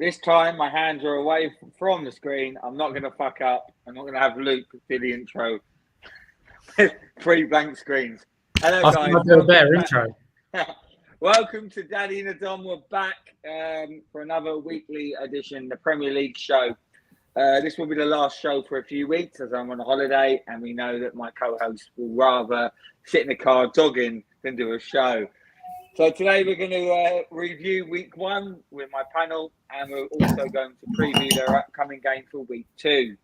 This time my hands are away from the screen. I'm not going to fuck up. I'm not going to have Luke do the intro with 3 blank screens. Hello, I guys. think I'll do a better intro. Welcome to Daddy and the Dom. We're back for another weekly edition, the Premier League show. This will be the last show for a few weeks as I'm on a holiday, and we know that my co-host will rather sit in the car dogging than do a show. So today we're going to review week 1 with my panel, and we're also going to preview their upcoming game for week 2.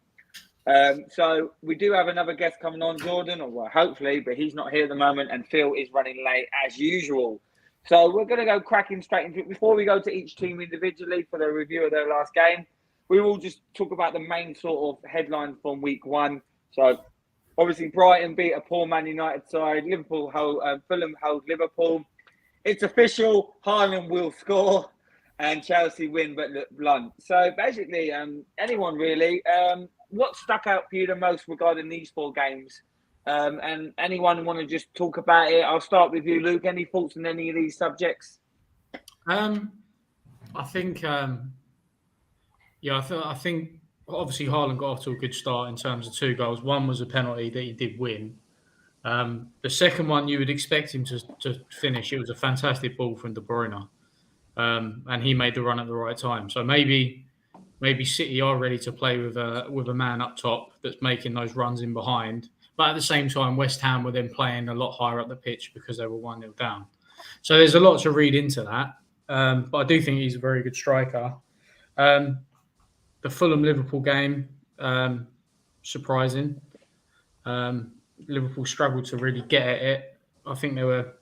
So we do have another guest coming on, Jordan, or well, hopefully, but he's not here at the moment, and Phil is running late as usual. So we're going to go cracking straight into it. Before we go to each team individually for the review of their last game, we will just talk about the main sort of headlines from week 1. So obviously Brighton beat a poor Man United side. Fulham hold Liverpool. It's official. Haaland will score, and Chelsea win, but look blunt. So basically, anyone really. What stuck out for you the most regarding these 4 games? And anyone want to just talk about it? I'll start with you, Luke. Any thoughts on any of these subjects? I think, I think obviously Haaland got off to a good start in terms of 2 goals. One was a penalty that he did win. The second one, you would expect him to finish. It was a fantastic ball from De Bruyne, and he made the run at the right time. So maybe City are ready to play with a man up top that's making those runs in behind. But at the same time, West Ham were then playing a lot higher up the pitch because they were 1-0 down. So there's a lot to read into that. But I do think he's a very good striker. The Fulham-Liverpool game, surprising. Liverpool struggled to really get at it. I think they were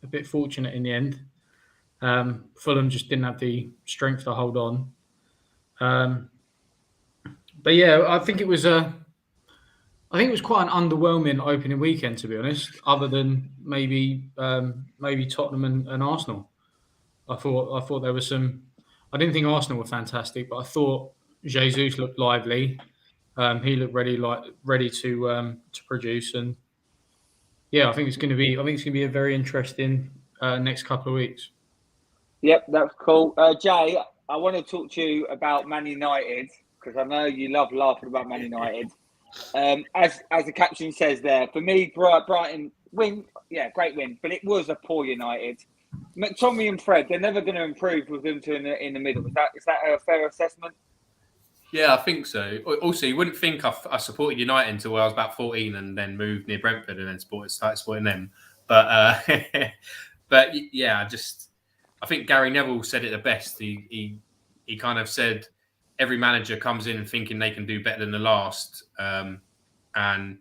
a bit fortunate in the end. Fulham just didn't have the strength to hold on. But yeah, I think it was quite an underwhelming opening weekend, to be honest. Other than maybe Tottenham and Arsenal, I thought there was some. I didn't think Arsenal were fantastic, but I thought Jesus looked lively. He looked ready to produce, and yeah, I think it's going to be a very interesting next couple of weeks. Yep, that's cool. Jay, I want to talk to you about Man United because I know you love laughing about Man United. As the caption says there, for me, Brighton win, yeah, great win, but it was a poor United. McTominay and Fred, they're never going to improve with them two in the middle. Is that a fair assessment? Yeah, I think so. Also, you wouldn't think I supported United until I was about 14 and then moved near Brentford and then started supporting them. But but yeah, I think Gary Neville said it the best. He kind of said every manager comes in thinking they can do better than the last, and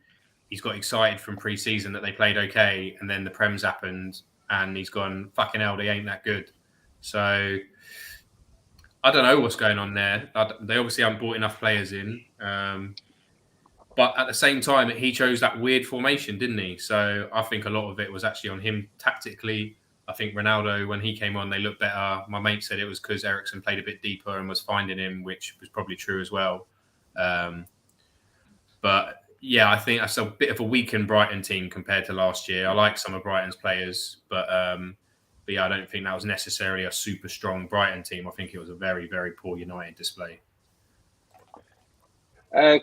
he's got excited from pre-season that they played okay, and then the Prem's happened, and he's gone, fucking hell, they ain't that good. So I don't know what's going on there. They obviously haven't brought enough players in. But at the same time, he chose that weird formation, didn't he? So I think a lot of it was actually on him tactically. I think Ronaldo, when he came on, they looked better. My mate said it was because Eriksen played a bit deeper and was finding him, which was probably true as well. But yeah, I think that's a bit of a weakened Brighton team compared to last year. I like some of Brighton's players, but yeah, I don't think that was necessarily a super strong Brighton team. I think it was a very, very poor United display.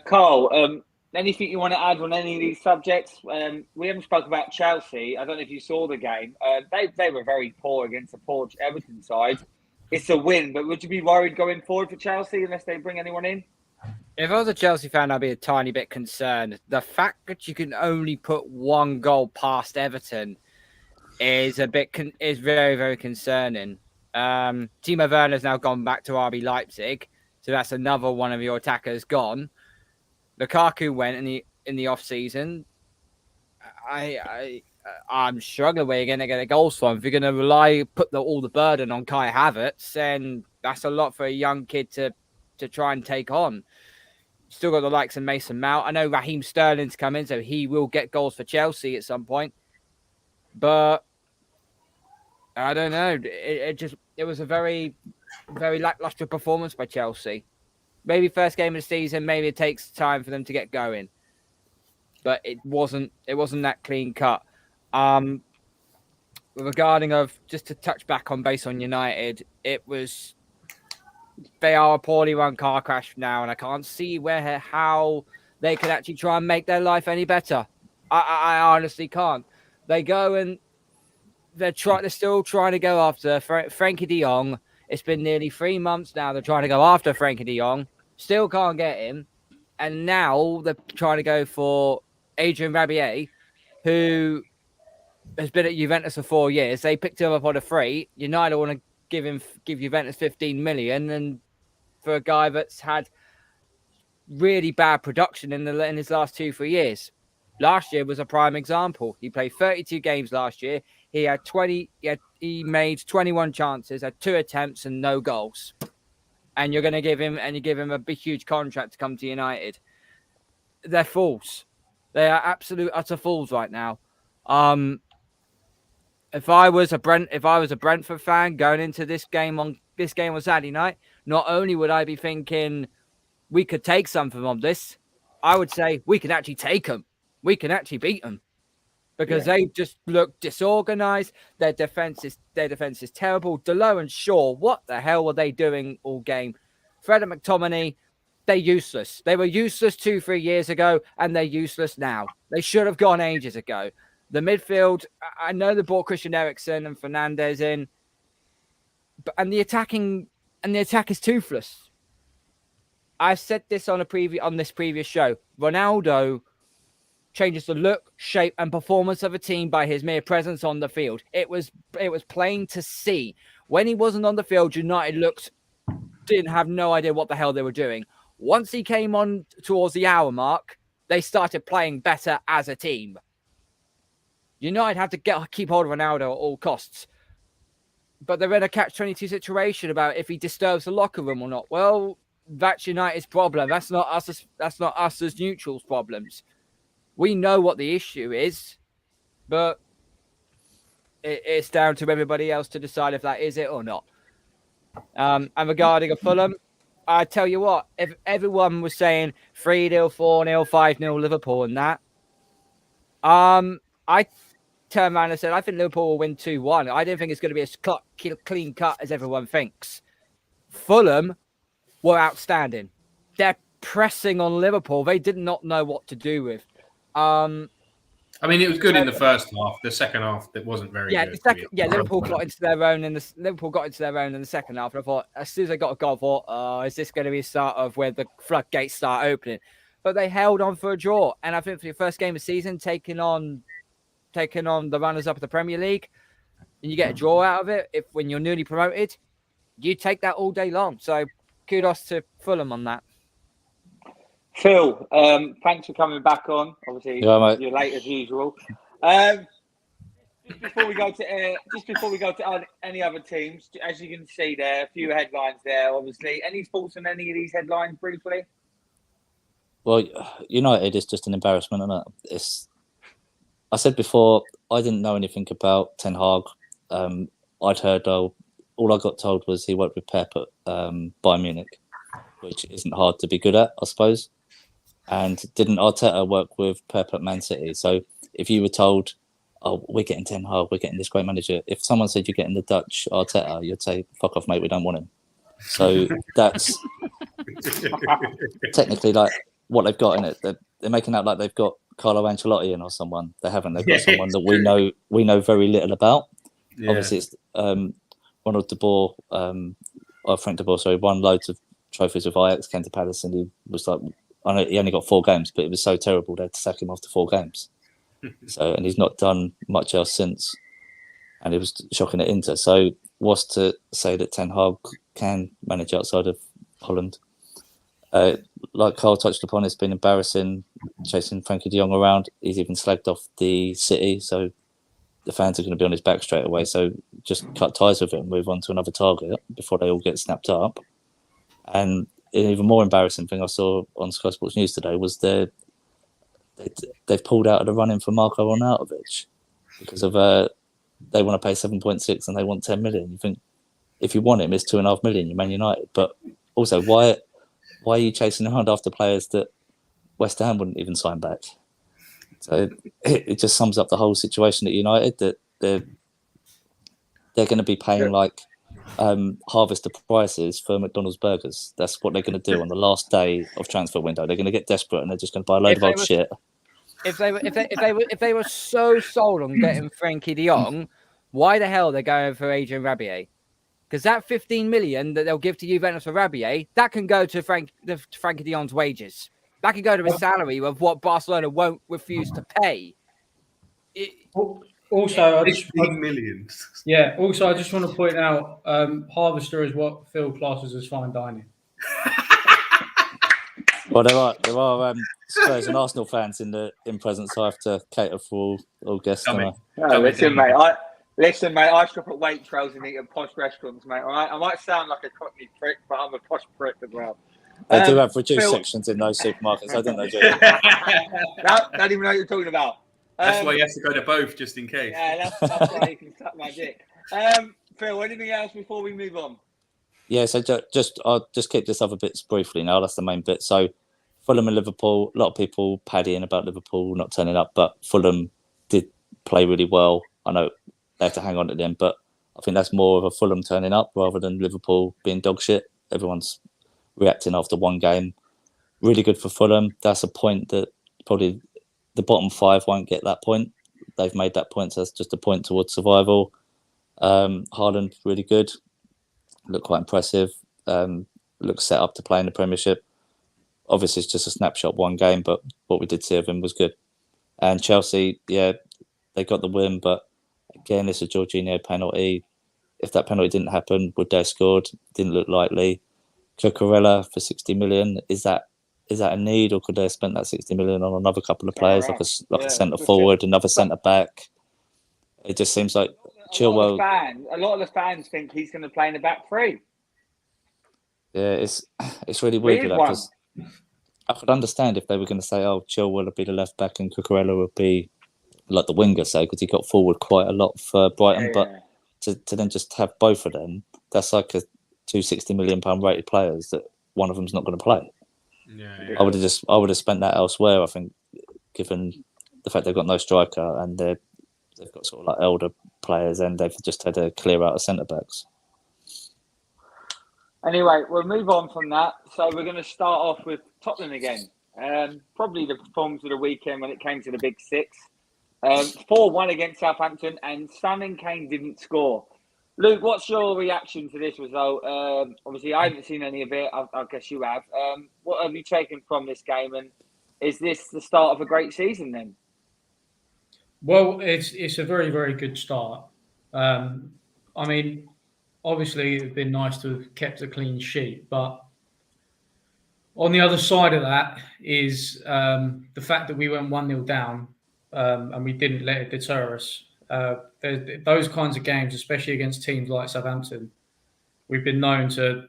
Carl, anything you want to add on any of these subjects? We haven't spoken about Chelsea. I don't know if you saw the game. They were very poor against a poor Everton side. It's a win, but would you be worried going forward for Chelsea unless they bring anyone in? If I was a Chelsea fan, I'd be a tiny bit concerned. The fact that you can only put 1 goal past Everton is very, very concerning. Timo Werner's now gone back to RB Leipzig, so that's another one of your attackers gone. Lukaku went in the off season. I'm struggling where you're going to get the goals from. If you're going to put all the burden on Kai Havertz, then that's a lot for a young kid to try and take on. Still got the likes of Mason Mount. I know Raheem Sterling's come in, so he will get goals for Chelsea at some point. But I don't know. It was a very, very lackluster performance by Chelsea. Maybe first game of the season, maybe it takes time for them to get going. But it wasn't that clean cut. Regarding just to touch back on base on United, it was they are a poorly run car crash now, and I can't see how they could actually try and make their life any better. I honestly can't. They go and they're still trying to go after Frankie de Jong. It's been nearly 3 months now. They're trying to go after Frankie de Jong. Still can't get him. And now they're trying to go for Adrian Rabiot, who has been at Juventus for 4 years. They picked him up on a free. United want to give Juventus 15 million, and for a guy that's had really bad production in his last 2-3 years. Last year was a prime example. He played 32 games last year. He had he made 21 chances, had 2 attempts and no goals. And you're going to give him a big huge contract to come to United. They're fools. They are absolute utter fools right now. If I was a Brentford fan going into this game on Saturday night, not only would I be thinking we could take something from this, I would say we can actually take them. We can actually beat them because they just look disorganized. Their defense is terrible. Delo and Shaw, what the hell were they doing all game? Fred and McTominay, they're useless. They were useless 2-3 years ago, and they're useless now. They should have gone ages ago. The midfield, I know they brought Christian Eriksen and Fernandes in, and the attack is toothless. I've said this on this previous show. Ronaldo changes the look, shape, and performance of a team by his mere presence on the field. It was plain to see. When he wasn't on the field, United didn't have no idea what the hell they were doing. Once he came on towards the hour mark, they started playing better as a team. United have to keep hold of Ronaldo at all costs. But they're in a catch-22 situation about if he disturbs the locker room or not. Well, that's United's problem. That's not us as neutrals' problems. We know what the issue is, but it's down to everybody else to decide if that is it or not. And regarding a Fulham, I tell you what, if everyone was saying 3-0, 4-0, 5-0 Liverpool and that, I turned around and said, I think Liverpool will win 2-1. I don't think it's going to be as clean cut as everyone thinks. Fulham were outstanding. They're pressing on Liverpool. They did not know what to do with. I mean, it was good in the first half. The second half, it wasn't very good. Liverpool got into their own in the second half. And I thought, as soon as they got a goal, I thought, is this going to be a start of where the floodgates start opening? But they held on for a draw. And I think for your first game of the season, taking on the runners-up of the Premier League, and you get a draw out of it, when you're newly promoted, you take that all day long. So kudos to Fulham on that. Phil, thanks for coming back on. Obviously, you're late as usual. Just before we go to any other teams, as you can see there, a few headlines there. Obviously, any thoughts on any of these headlines briefly? Well, United is just an embarrassment, isn't it? I said before, I didn't know anything about Ten Hag. I'd heard all I got told was he worked with Pep at Bayern Munich, which isn't hard to be good at, I suppose. And didn't Arteta work with Pep at Man City? So if you were told, oh, we're getting Ten Hag, we're getting this great manager, if someone said you're getting the Dutch Arteta, you'd say, fuck off, mate, we don't want him. So that's technically like what they've got in it. They're making out like they've got Carlo Ancelotti in or someone. They haven't. They've got someone that we know very little about. Yeah. Obviously, it's Ronald de Boer, Frank de Boer, sorry, won loads of trophies with Ajax, came to Palace, and he was like, I know he only got 4 games, but it was so terrible they had to sack him after 4 games. And he's not done much else since. And it was shocking at Inter. So what's to say that Ten Hag can manage outside of Holland? Like Carl touched upon, it's been embarrassing chasing Frankie de Jong around. He's even slagged off the City, so the fans are going to be on his back straight away. So just cut ties with him, move on to another target before they all get snapped up. And an even more embarrassing thing I saw on Sky Sports News today was they've pulled out of the running for Marko Arnautovic because of they want to pay 7.6 and they want 10 million. You think if you want him, it's 2.5 million. You're Man United, but also why are you chasing around after players that West Ham wouldn't even sign back? So it just sums up the whole situation at United that they're going to be paying like harvest the prices for McDonald's burgers. That's what they're going to do on the last day of transfer window. They're going to get desperate and they're just going to buy a load of old shit. If they were so sold on getting Frankie de Jong, why the hell are they going for Adrian Rabiot? Because that 15 million that they'll give to Juventus for Rabiot, that can go to Frankie de Jong's wages. That can go to his salary of what Barcelona won't refuse to pay. Also, 15 million. Yeah. Also, I just want to point out, Harvester is what Phil classes as fine dining. Well, there are Spurs and Arsenal fans in presence, so I have to cater for all guests. Listen, mate. I shop at Waitrose and eat at posh restaurants, mate. All right, I might sound like a cockney prick, but I'm a posh prick as well. They do have reduced sections in those supermarkets. I don't know. Don't even know what you're talking about. That's why you have to go to both, just in case. Yeah, that's why you can suck my dick. Phil, anything else before we move on? Yeah, so I'll just keep this other bits briefly now. That's the main bit. So Fulham and Liverpool, a lot of people paddying about Liverpool not turning up, but Fulham did play really well. I know they have to hang on to them, but I think that's more of a Fulham turning up rather than Liverpool being dog shit. Everyone's reacting after one game. Really good for Fulham. That's a point that probably the bottom five won't get that point. They've made that point, so that's just a point towards survival. Haaland, really good. Looked quite impressive. Looks set up to play in the Premiership. Obviously, it's just a snapshot, one game, but what we did see of him was good. And Chelsea, yeah, they got the win, but again, it's a Jorginho penalty. If that penalty didn't happen, would they have scored? Didn't look likely. Cucurella for 60 million, is that a need, or could they have spent that 60 million on another couple of players, like a centre forward, another centre back? It just seems like Chilwell. A lot of the fans think he's going to play in the back three. Yeah, it's really weird with that, because I could understand if they were going to say, "Oh, Chilwell would be the left back and Cucurella would be like the winger," say, because he got forward quite a lot for Brighton. But to then just have both of them, that's like two £60 million rated players that one of them's not going to play. Yeah. I would have spent that elsewhere. I think, given the fact they've got no striker and they've got sort of like elder players, and they've just had to clear out of centre backs. Anyway, we'll move on from that. So we're going to start off with Tottenham again. Probably the performance of the weekend when it came to the Big Six. 4-1 against Southampton, and Son and Kane didn't score. Luke, what's your reaction to this result? Obviously, I haven't seen any of it. I guess you have. What have you taken from this game, and is this the start of a great season then? Well, it's a very, very good start. I mean, obviously, it'd been nice to have kept a clean sheet, but on the other side of that is the fact that we went 1-0 down and we didn't let it deter us. Those kinds of games, especially against teams like Southampton, we've been known to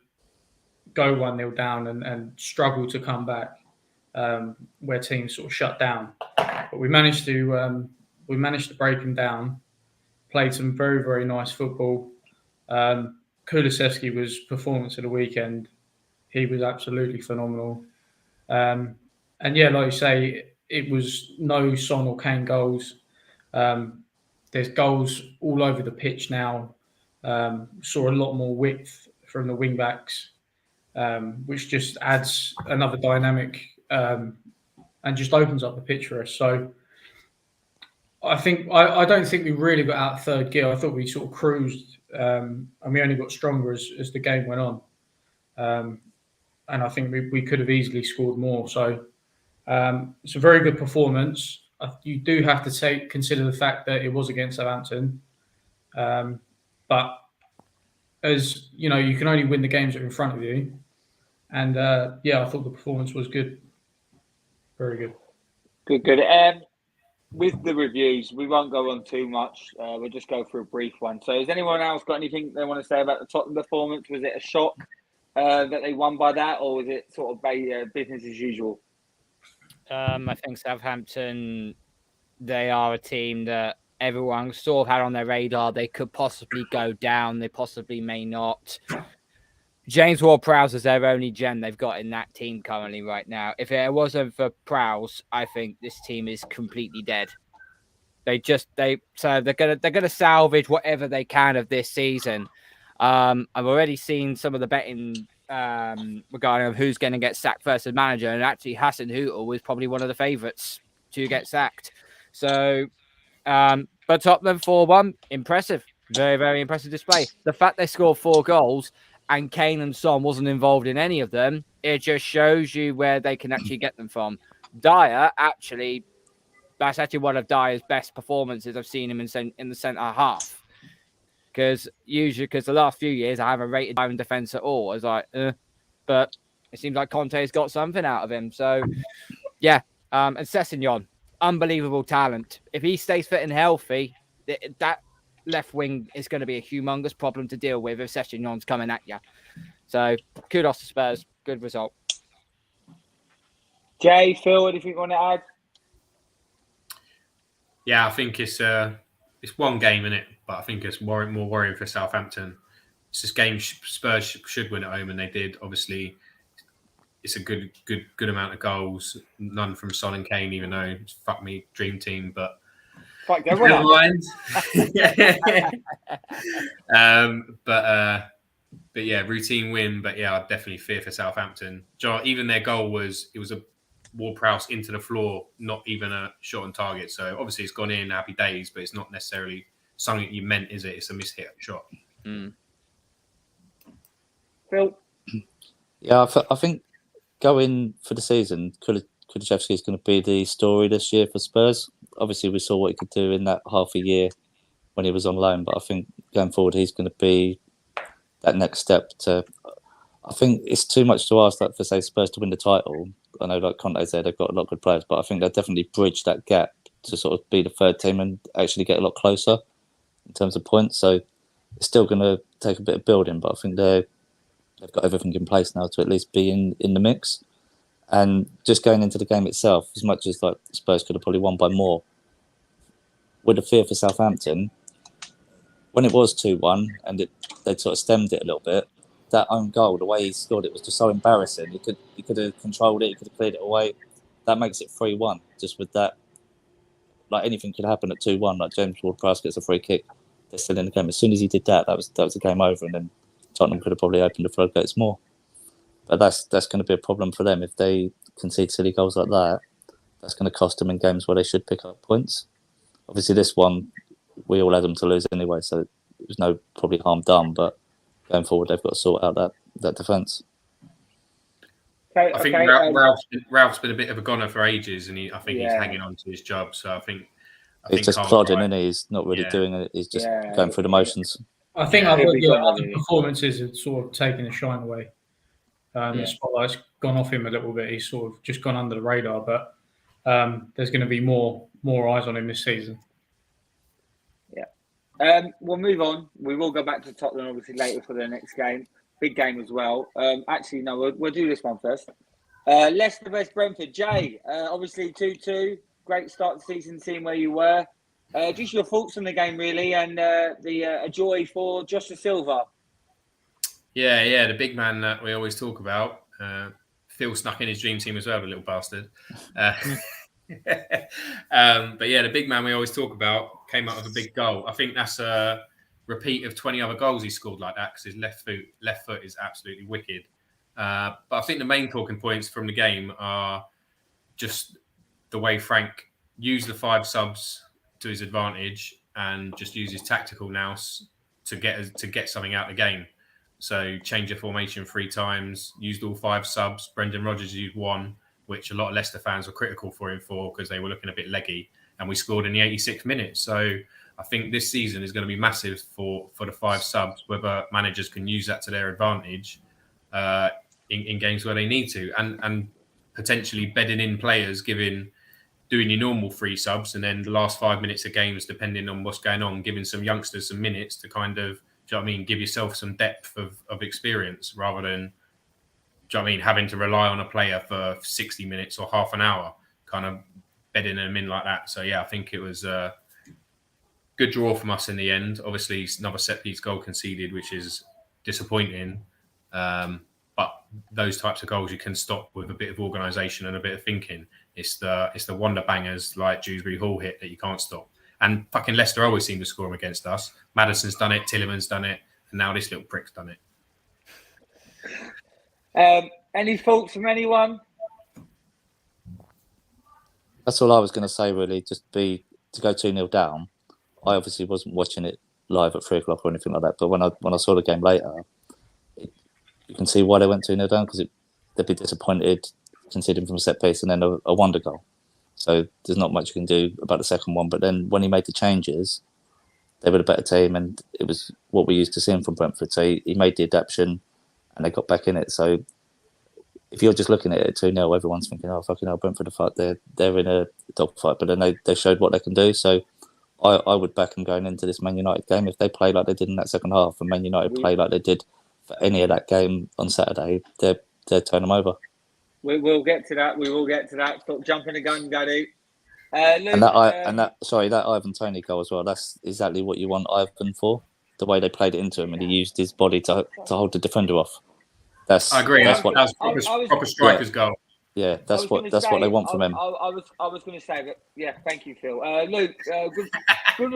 go 1-0 down and struggle to come back, where teams sort of shut down. But we managed to break them down. Played some very, very nice football. Kulusevski was performance of the weekend. He was absolutely phenomenal. And yeah, like you say, it was no Son or Kane goals. There's goals all over the pitch now. Saw a lot more width from the wing backs, which just adds another dynamic and just opens up the pitch for us. So I don't think we really got out of third gear. I thought we sort of cruised, and we only got stronger as the game went on. And I think we could have easily scored more. So it's a very good performance. You do have to consider the fact that it was against Southampton. But as you know, you can only win the games that are in front of you. And I thought the performance was good. Very good. Good. With the reviews, we won't go on too much. We'll just go through a brief one. So has anyone else got anything they want to say about the Tottenham performance? Was it a shock that they won by that, or was it sort of business as usual? I think Southampton, they are a team that everyone sort of had on their radar. They could possibly go down. They possibly may not. James Ward-Prowse is their only gem they've got in that team currently right now. If it wasn't for Prowse, I think this team is completely dead. So they're gonna salvage whatever they can of this season. I've already seen some of the betting regarding of who's going to get sacked first as manager, and actually Hassan Hootel was probably one of the favourites to get sacked. So, but Tottenham 4-1, impressive, very, very impressive display. The fact they scored 4 goals and Kane and Son wasn't involved in any of them, it just shows you where they can actually get them from. Dyer, actually, that's actually one of Dyer's best performances I've seen him in the centre half. Because the last few years I haven't rated Dyer in defence at all. I was like, but it seems like Conte's got something out of him. So, yeah. And Sessegnon, unbelievable talent. If he stays fit and healthy, that left wing is going to be a humongous problem to deal with if Sessegnon's coming at you. So, kudos to Spurs. Good result. Jay, Phil, anything you want to add? Yeah, I think it's one game, innit? But I think it's more worrying for Southampton. It's this game Spurs should win at home, and they did. Obviously, it's a good amount of goals. None from Son and Kane, even though it's fuck me dream team, but Fuck never mind. But yeah, routine win. But yeah, I definitely fear for Southampton. Even their goal was a Ward-Prowse into the floor, not even a shot on target. So obviously it's gone in, happy days, but it's not necessarily something you meant, is it? It's a mishit shot. Phil? Yeah, I think going for the season, Kulusevski is going to be the story this year for Spurs. Obviously, we saw what he could do in that half a year when he was on loan, but I think going forward, he's going to be that next step to... I think it's too much to ask for, say, Spurs to win the title. I know, like Conte said, they've got a lot of good players, but I think they'll definitely bridge that gap to sort of be the third team and actually get a lot closer in terms of points. So it's still going to take a bit of building, but I think they've got everything in place now to at least be in the mix. And just going into the game itself, as much as like Spurs could have probably won by more, with the fear for Southampton, when it was 2-1 and they sort of stemmed it a little bit, that own goal, the way he scored it was just so embarrassing. He could have controlled it, he could have cleared it away. That makes it 3-1. Just with that, like anything could happen at 2-1. Like James Ward-Prowse gets a free kick, they're still in the game. As soon as he did that was the game over, and then Tottenham could have probably opened the floodgates more. But that's going to be a problem for them if they concede silly goals like that. That's going to cost them in games where they should pick up points. Obviously, this one we all had them to lose anyway, so there's no probably harm done. But going forward, they've got to sort out that defence. Okay, I think Ralph's been a bit of a goner for ages, and I think he's hanging on to his job. So I think he's just plodding, isn't he? He's not really doing it. He's just going through the motions. I think other performances have sort of taken the shine away. The spotlight's gone off him a little bit. He's sort of just gone under the radar, but there's going to be more eyes on him this season. We'll move on. We will go back to Tottenham obviously later for the next game. Big game as well. Actually, no, we'll do this one first. Leicester vs Brentford. Jay, obviously 2-2. Great start to the season, seeing where you were. Just your thoughts on the game, really, and a joy for Joshua Silva. Yeah, the big man that we always talk about. Phil snuck in his dream team as well, the little bastard. But yeah, the big man we always talk about came out with a big goal. I think that's a repeat of 20 other goals he scored like that because his left foot is absolutely wicked. But I think the main talking points from the game are just the way Frank used the 5 subs to his advantage and just use his tactical nous to get something out of the game. So change your formation 3 times, used all 5 subs. Brendan Rodgers used 1, which a lot of Leicester fans were critical for him for because they were looking a bit leggy, and we scored in the 86th minute. So I think this season is going to be massive for the 5 subs, whether managers can use that to their advantage in games where they need to, and potentially bedding in players, doing your normal 3 subs, and then the last 5 minutes of games, depending on what's going on, giving some youngsters some minutes to kind of, do you know what I mean, give yourself some depth of experience rather than, do you know what I mean, having to rely on a player for 60 minutes or half an hour, kind of bedding them in like that. So yeah, I think it was a good draw from us in the end. Obviously, another set piece goal conceded, which is disappointing. But those types of goals you can stop with a bit of organisation and a bit of thinking. It's the wonder bangers like Dewsbury Hall hit that you can't stop. And fucking Leicester always seem to score them against us. Maddison's done it, Tillerman's done it. And now this little prick's done it. Any thoughts from anyone? That's all I was going to say, really. Just to go 2-0 down. I obviously wasn't watching it live at 3 o'clock or anything like that. But when I saw the game later, you can see why they went 2-0 down, because they'd be disappointed conceding from a set piece and then a wonder goal. So there's not much you can do about the second one. But then when he made the changes, they were a better team, and it was what we used to see from Brentford. So he made the adaptation, and they got back in it. So if you're just looking at it 2-0, everyone's thinking, "Oh, fucking hell, Brentford are fight. They're in a dog fight." But then they showed what they can do. So I would back them going into this Man United game. If they play like they did in that second half, and Man United play like they did for any of that game on Saturday, they'll turn them over. We'll get to that. We will get to that. Stop jumping the gun, Daddy. Luke, And that Ivan Toney goal as well. That's exactly what you want Ivan for. The way they played it into him, and he used his body to hold the defender off. I agree. That was proper striker's goal. Yeah, that's what they want from him. I was going to say that. Yeah, thank you, Phil. Luke, good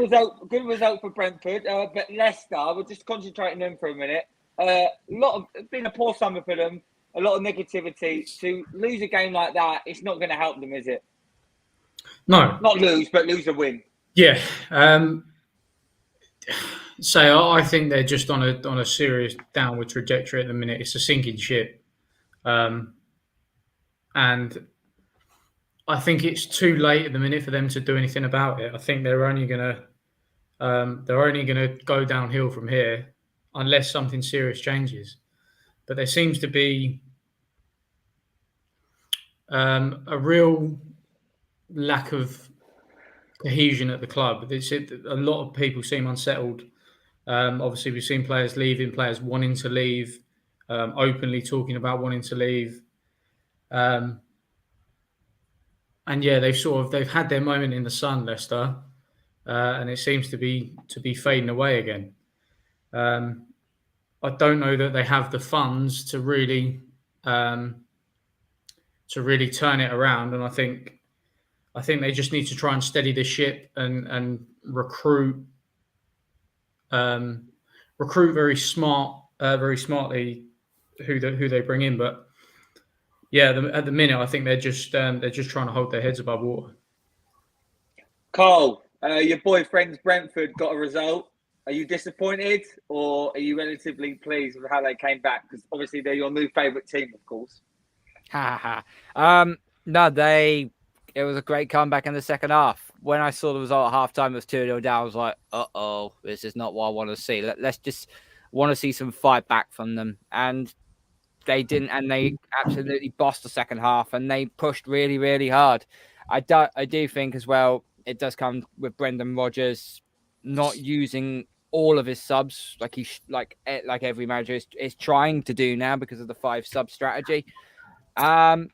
result for Brentford. But Leicester, we're just concentrating on them for a minute. It's been a poor summer for them. A lot of negativity. To lose a game like that, it's not going to help them, is it? No, not lose, but lose a win. Yeah. I think they're just on a serious downward trajectory at the minute. It's a sinking ship. And I think it's too late at the minute for them to do anything about it. I think they're only gonna go downhill from here unless something serious changes. But there seems to be a real lack of cohesion at the club. A lot of people seem unsettled. Obviously, we've seen players leaving, players wanting to leave, openly talking about wanting to leave. And yeah, they've had their moment in the sun, Leicester, and it seems to be fading away again. I don't know that they have the funds to really turn it around, and I think they just need to try and steady the ship and recruit very smartly who they bring in. But yeah, at the minute, I think they're just trying to hold their heads above water. Carl, your boyfriend's Brentford got a result. Are you disappointed, or are you relatively pleased with how they came back? Because obviously they're your new favourite team, of course. No, it was a great comeback in the second half. When I saw the result at half-time, it was 2-0 down. I was like, uh-oh, this is not what I want to see. Let's just want to see some fight back from them. And they didn't, and they absolutely bossed the second half, and they pushed really, really hard. I do think as well, it does come with Brendan Rodgers not using all of his subs like every manager is trying to do now because of the 5-sub strategy. And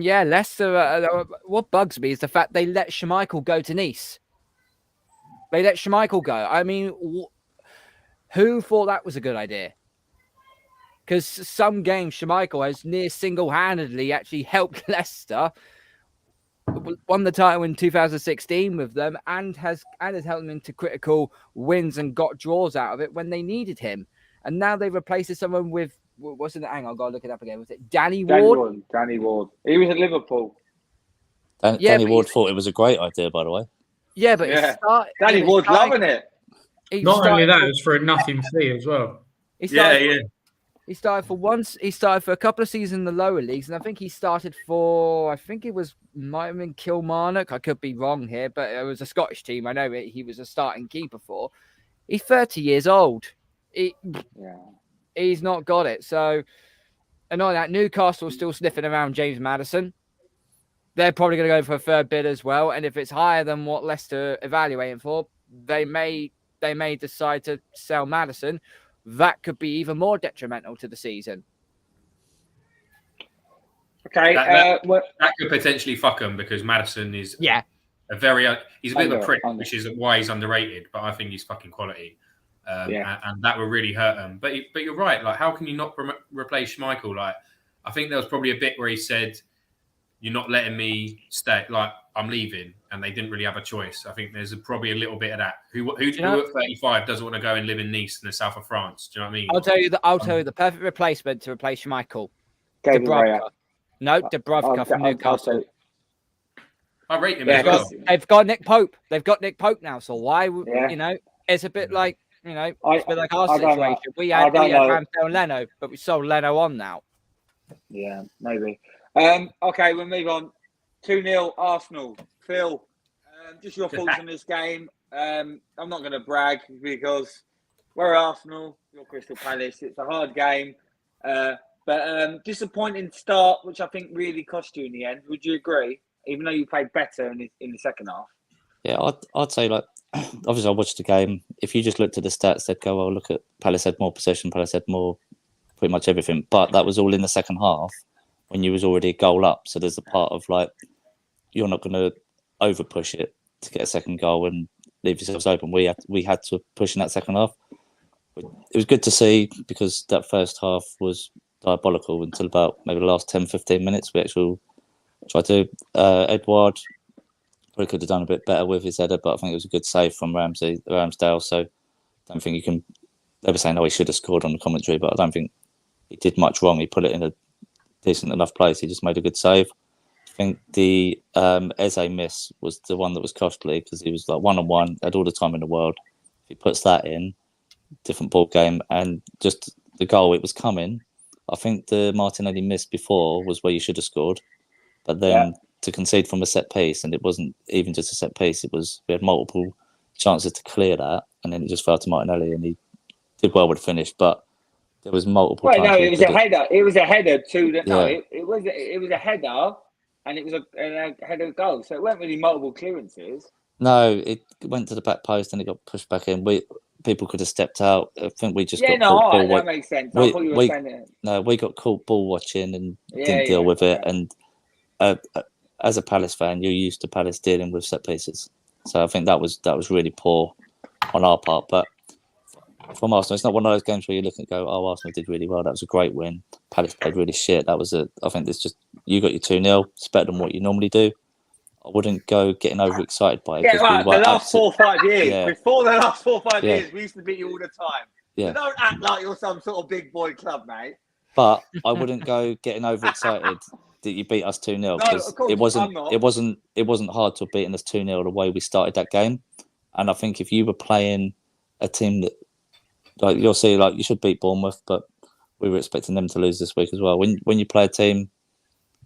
yeah, Leicester, what bugs me is the fact they let Schmeichel go to Nice. They let Schmeichel go. I mean, who thought that was a good idea? Because some games Schmeichel has near single-handedly actually helped Leicester, won the title in 2016 with them, and has helped them into critical wins and got draws out of it when they needed him. And now they've replaced someone with, what's in the hang on, I've got to look it up again. Was it Danny Ward? Danny Ward. He was at Liverpool. Danny Ward thought it was a great idea, by the way. Yeah, but Danny Ward's loving it. Not only that, it was for a nothing fee as well. He started for a couple of seasons in the lower leagues, and I think he started for, might have been Kilmarnock. I could be wrong here, but it was a Scottish team. I know he was a starting keeper for. He's 30 years old. He's not got it. So, and on that, Newcastle is still sniffing around James Maddison. They're probably going to go for a third bid as well. And if it's higher than what Leicester evaluating for, they may decide to sell Maddison. That could be even more detrimental to the season. Okay, that could potentially fuck him because Maddison is he's a bit of a prick, which is why he's underrated. But I think he's fucking quality, and that will really hurt him. But you're right. Like, how can you not replace Schmeichel? Like, I think there was probably a bit where he said you're not letting me stay. Like, I'm leaving, and they didn't really have a choice. I think there's probably a little bit of that. Who at 35 doesn't want to go and live in Nice in the south of France? Do you know what I mean? I'll tell you the perfect replacement to replace Schmeichel. David Raya. Dubravka. No, Dubravka from Newcastle. I rate him as well. They've got Nick Pope. They've got Nick Pope now. So why, you know, it's a bit like, you know, it's a bit like our situation. We had Ramsdale and Leno, but we sold Leno on now. Yeah, maybe. Okay, we'll move on. 2-0 Arsenal. Phil, just your thoughts on this game. I'm not going to brag because we're Arsenal, you're Crystal Palace. It's a hard game. But disappointing start, which I think really cost you in the end. Would you agree? Even though you played better in the second half. Yeah, I'd say, like, obviously I watched the game. If you just looked at the stats, they'd go, well, look at Palace had more possession, Palace had more, pretty much everything. But that was all in the second half when you was already a goal up. So there's a part of, like, you're not going to over push it to get a second goal and leave yourselves open. We had to push in that second half. It was good to see because that first half was diabolical until about maybe the last 10, 15 minutes. We actually tried to. Edouard probably could have done a bit better with his header, but I think it was a good save from Ramsdale. So I don't think you can. They were saying, he should have scored on the commentary, but I don't think he did much wrong. He put it in a decent enough place. He just made a good save. I think the Eze miss was the one that was costly because he was like 1-on-1, had all the time in the world. If he puts that in, different ball game, and just the goal, it was coming. I think the Martinelli miss before was where you should have scored, but then to concede from a set piece, and it wasn't even just a set piece. It was we had multiple chances to clear that, and then it just fell to Martinelli, and he did well with the finish, but there was multiple. Well, times no, it was a header. It was a header to the. Yeah. No, it was a header, and it was a header goal. So it weren't really multiple clearances. No, it went to the back post and it got pushed back in. People could have stepped out. I think we just got caught. That makes sense. I thought you were saying it. No, we got caught ball watching and didn't deal with it. And as a Palace fan, you're used to Palace dealing with set pieces. So I think that was really poor on our part. But from Arsenal, it's not one of those games where you look and go, "Oh, Arsenal did really well. That was a great win." Palace played really shit. I think it's just you got your 2-0. It's better than what you normally do. I wouldn't go getting overexcited by it. Yeah, right. The last 4 or 5 years. Yeah. Before the last 4 or 5 years, we used to beat you all the time. Yeah. So don't act like you're some sort of big boy club, mate. But I wouldn't go getting overexcited that you beat us 2-0 because it wasn't hard to have beaten us 2-0 the way we started that game. And I think if you were playing a team that, like, you'll see, like, you should beat Bournemouth, but we were expecting them to lose this week as well. When you play a team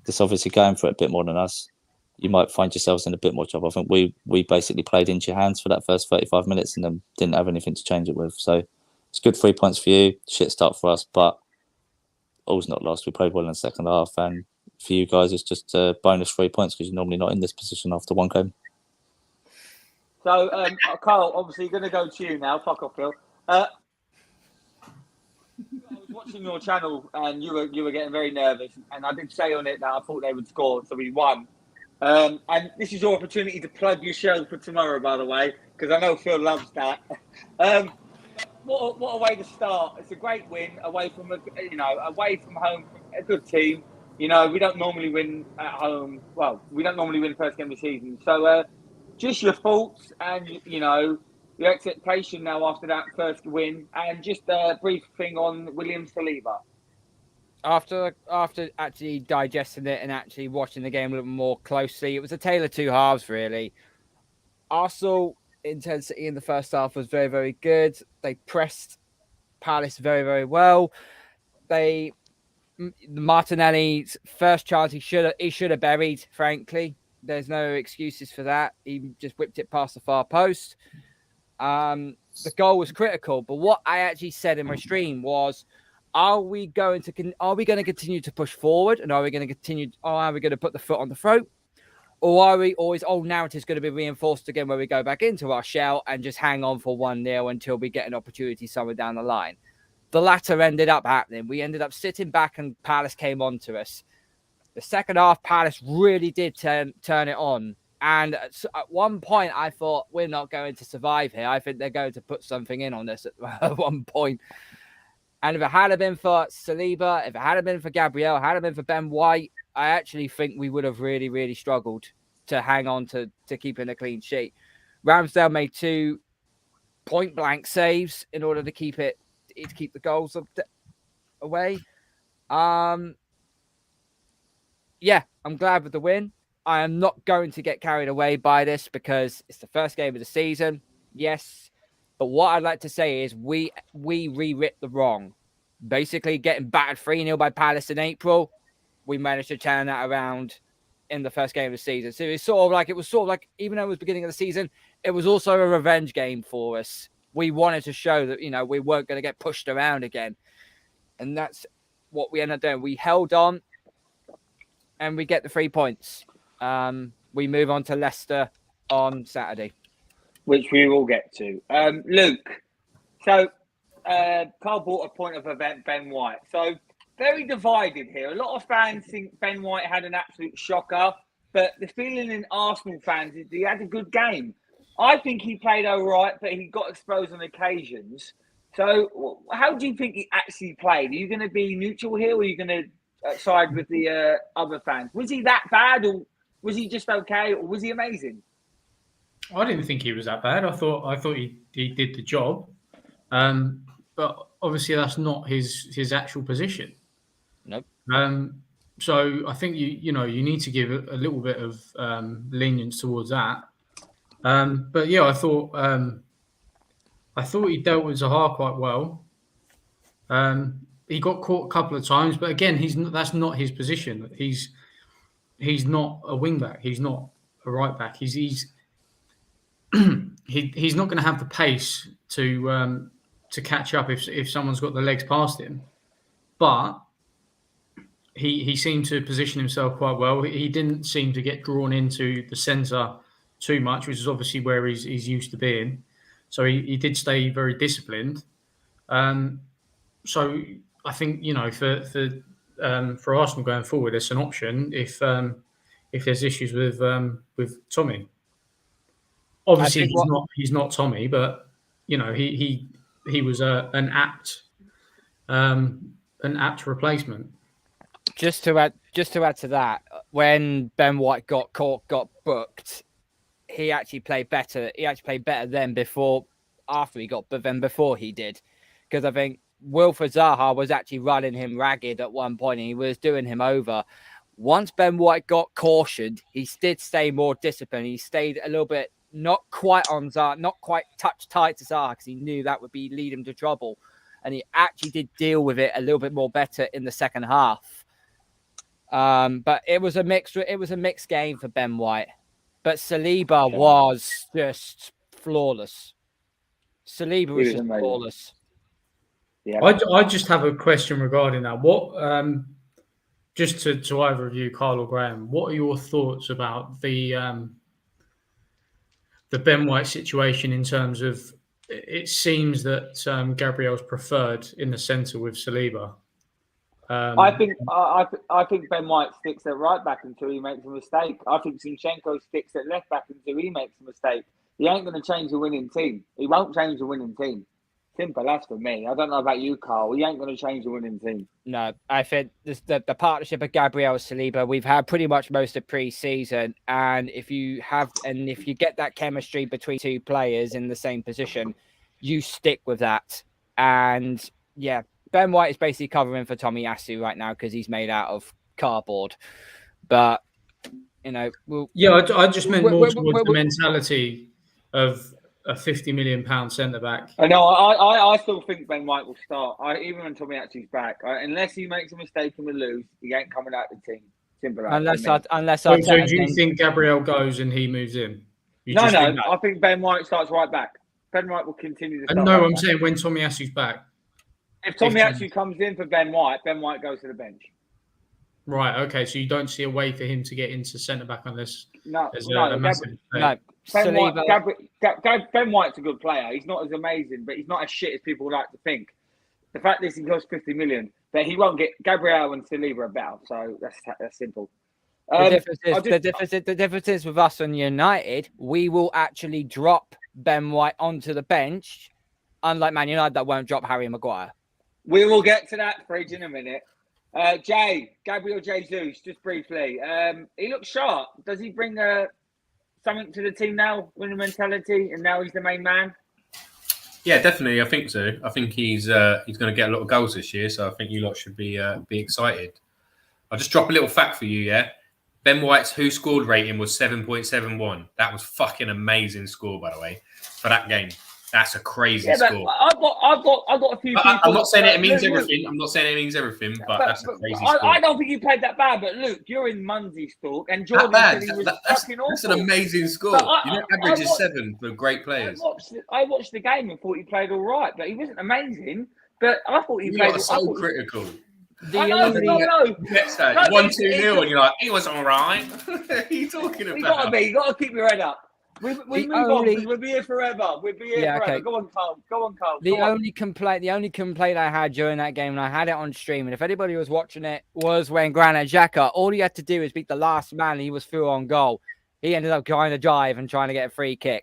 that's obviously going for it a bit more than us, you might find yourselves in a bit more trouble. I think we basically played into your hands for that first 35 minutes and then didn't have anything to change it with. So it's good 3 points for you. Shit start for us, but all's not lost. We played well in the second half, and for you guys, it's just a bonus 3 points because you're normally not in this position after one game. So, Carl, obviously, you're going to go to you now. Fuck off, Phil. I was watching your channel, and you were getting very nervous, and I did say on it that I thought they would score, so we won. And this is your opportunity to plug your show for tomorrow, by the way, because I know Phil loves that. What a way to start! It's a great win away from home, a good team. You know, we don't normally win at home. Well, we don't normally win the first game of the season. So, just your thoughts and your expectation now after that first win, and just a brief thing on William Saliba. After actually digesting it and actually watching the game a little more closely, it was a tale of two halves, really. Arsenal intensity in the first half was very, very good. They pressed Palace very, very well. Martinelli's first chance he should have buried, frankly. There's no excuses for that. He just whipped it past the far post. The goal was critical, but what I actually said in my stream was, Are we going to continue to push forward, and are we going to put the foot on the throat, or are we always narrative's going to be reinforced again where we go back into our shell and just hang on for 1-0 until we get an opportunity somewhere down the line? The latter ended up happening. We ended up sitting back, and Palace came on to us. The second half, Palace really did turn it on. And at one point, I thought, we're not going to survive here. I think they're going to put something in on this at one point. And if it had been for Saliba, if it had been for Gabriel, had it been for Ben White, I actually think we would have really, really struggled to hang on to keeping a clean sheet. Ramsdale made 2 point-blank saves in order to keep the goals away. Yeah, I'm glad with the win. I am not going to get carried away by this because it's the first game of the season. Yes. But what I'd like to say is we rewrit the wrong. Basically, getting battered 3-0 by Palace in April, we managed to turn that around in the first game of the season. So it was sort of like, even though it was beginning of the season, it was also a revenge game for us. We wanted to show that, we weren't going to get pushed around again. And that's what we ended up doing. We held on and we get the 3 points. We move on to Leicester on Saturday. Which we will get to. Luke, so Carl brought a point of Ben White. So very divided here. A lot of fans think Ben White had an absolute shocker, but the feeling in Arsenal fans is he had a good game. I think he played all right, but he got exposed on occasions. So how do you think he actually played? Are you going to be neutral here, or are you going to side with the other fans? Was he that bad, or was he just okay, or was he amazing? I didn't think he was that bad. I thought he did the job, but obviously that's not his actual position. Nope. So I think you need to give a little bit of lenience towards that. But yeah, I thought he dealt with Zaha quite well. He got caught a couple of times, but again, that's not his position. He's not a wing back. He's not a right back. He's not going to have the pace to catch up if someone's got the legs past him. But he seemed to position himself quite well. He didn't seem to get drawn into the centre too much, which is obviously where he's used to being. So he did stay very disciplined. So I think for Arsenal going forward, it's an option if there's issues with Tommy. Obviously, he's not Tommy, but he was an apt replacement. Just to add to that, when Ben White got booked, he actually played better. He actually played better than before he did, because I think Wilfried Zaha was actually running him ragged at one point, and he was doing him over. Once Ben White got cautioned, he did stay more disciplined. He stayed a little bit not quite on Zaha, not quite touch tight to Zaha, because he knew that would lead him to trouble, and he actually did deal with it a little bit more better in the second half. But it was a mixed game for Ben White. But Saliba was just flawless. Saliba was just flawless. Yeah. I just have a question regarding that. What just to either of you, Carl or Graham, what are your thoughts about the Ben White situation in terms of it seems that Gabriel's preferred in the centre with Saliba? I think Ben White sticks at right back until he makes a mistake. I think Zinchenko sticks at left back until he makes a mistake. He ain't going to change the winning team. He won't change the winning team. Simple, that's for me. I don't know about you, Carl. He ain't going to change the winning team. No, I think the partnership of Gabriel and Saliba, we've had pretty much most of pre-season, and if you get that chemistry between two players in the same position, you stick with that. And yeah, Ben White is basically covering for Tomiyasu right now because he's made out of cardboard. But I just meant more towards the mentality of a £50 million centre back. I know. I still think Ben White will start. Even when Tomiyasu's back, unless he makes a mistake and we lose, he ain't coming out of the team. Simple as. So do you think Gabriel goes and he moves in? No. I think Ben White starts right back. Ben White will continue to start. No, I'm saying when Tomiyasu's back. If Tomiyasu comes in for Ben White goes to the bench. Right. Okay. So you don't see a way for him to get into centre back unless there's a massive no. Ben White's a good player. He's not as amazing, but he's not as shit as people like to think. The fact is he costs 50 million, but he won't get Gabriel and Saliba are better. So that's simple. The difference is with us and United, we will actually drop Ben White onto the bench, unlike Man United that won't drop Harry Maguire. We will get to that fridge in a minute. Gabriel Jesus, just briefly. He looks sharp. Does he bring something to the team now, winning mentality, and now he's the main man? Yeah, definitely. I think so. I think he's going to get a lot of goals this year, so I think you lot should be excited. I'll just drop a little fact for you, yeah? Ben White's who scored rating was 7.71. That was fucking amazing score, by the way, for that game. That's a crazy score. I've got a few people. I'm not saying it means everything. I'm not saying it means everything, but that's a crazy score. I don't think you played that bad, but Luke, you're in Munsey's talk, and Jordan said he was fucking awful. That's an amazing score. Average is 7 for great players. I watched the game and thought he played all right, but he wasn't amazing. But I thought he played. You are so critical. I know. 1-2-0, and you're like, he was all right. What are you talking about? You got to keep your head up. We move on because we'll be here forever. We'll be here forever. Okay. Go on, Carl. The only complaint I had during that game, and I had it on stream, and if anybody was watching it, was when Granit Xhaka, all he had to do is beat the last man, and he was through on goal. He ended up trying to dive and trying to get a free kick.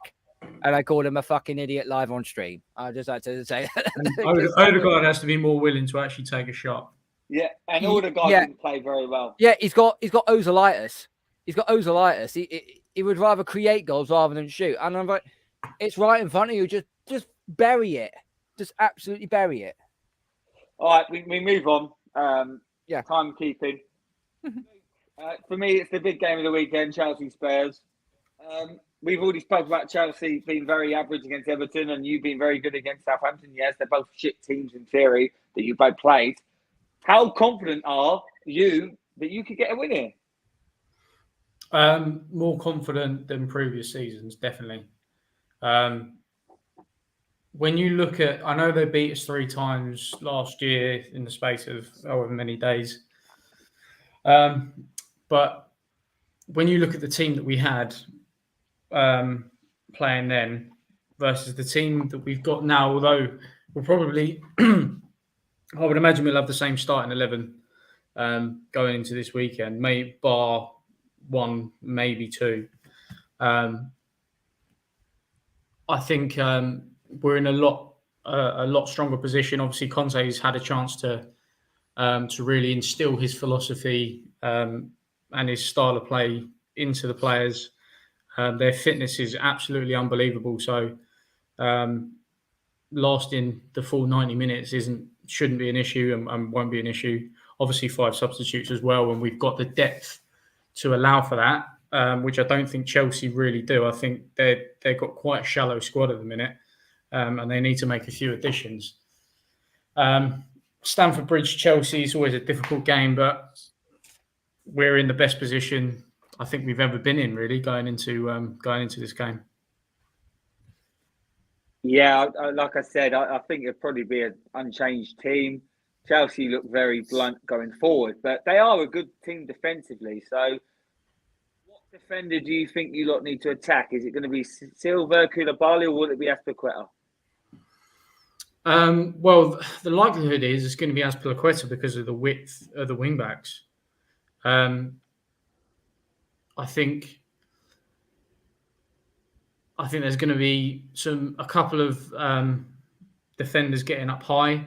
And I called him a fucking idiot live on stream. I just had to say that. Odegaard has to be more willing to actually take a shot. Yeah, and Odegaard didn't play very well. Yeah, he's got ozolitis. He would rather create goals rather than shoot. And I'm like, it's right in front of you. Just bury it. Just absolutely bury it. All right, we move on. Timekeeping. For me, it's the big game of the weekend, Chelsea Spurs. We've already spoken about Chelsea being very average against Everton and you being very good against Southampton. Yes, they're both shit teams in theory that you both played. How confident are you that you could get a win here? More confident than previous seasons, definitely. When you look at, I know they beat us 3 times last year in the space of however many days. But when you look at the team that we had playing then versus the team that we've got now, although we'll probably, I would imagine we'll have the same starting 11 going into this weekend, maybe bar 1, maybe 2. I think we're in a lot stronger position. Obviously, Conte's had a chance to really instill his philosophy and his style of play into the players. Their fitness is absolutely unbelievable. So lasting the full 90 minutes shouldn't be an issue and won't be an issue. Obviously, 5 substitutes as well, and we've got the depth to allow for that, which I don't think Chelsea really do. I think they've got quite a shallow squad at the minute, and they need to make a few additions. Stamford Bridge, Chelsea is always a difficult game, but we're in the best position I think we've ever been in, really, going into this game. Yeah, like I said, I think it'll probably be an unchanged team. Chelsea look very blunt going forward, but they are a good team defensively. So what defender do you think you lot need to attack? Is it going to be Silva, Koulibaly, or will it be Azpilicueta? Well, the likelihood is it's going to be Azpilicueta because of the width of the wing-backs. I think there's going to be a couple of defenders getting up high.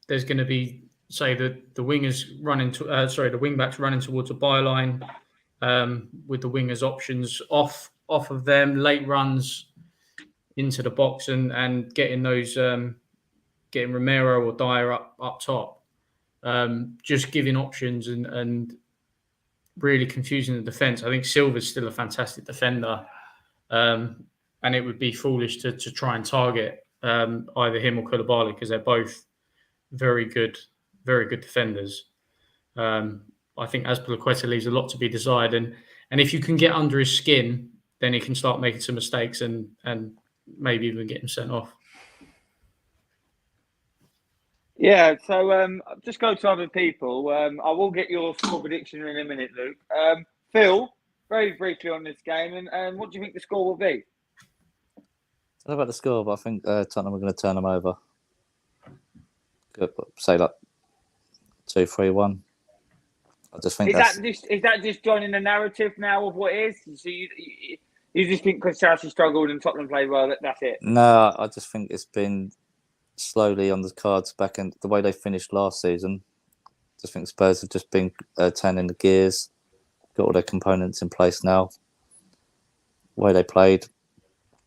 There's going to be, say, the wingers running the wing-backs running towards a byline with the wingers' options off of them, late runs into the box and getting those, getting Romero or Dyer up top, just giving options and really confusing the defence. I think Silva's still a fantastic defender, and it would be foolish to try and target either him or Koulibaly because they're both very good defenders. I think Azpilicueta leaves a lot to be desired, and if you can get under his skin, then he can start making some mistakes and maybe even get him sent off. Yeah, so just go to other people. I will get your score prediction in a minute, Luke. Phil, very briefly on this game, and what do you think the score will be? I don't know about the score, but I think Tottenham are going to turn them over. Good, say like 2-3-1. I just think is that just joining the narrative now of what it is? So you just think because Chelsea struggled and Tottenham played well, that's it? No, I just think it's been slowly on the cards back in the way they finished last season. just think Spurs have just been turning the gears, got all their components in place now. The way they played,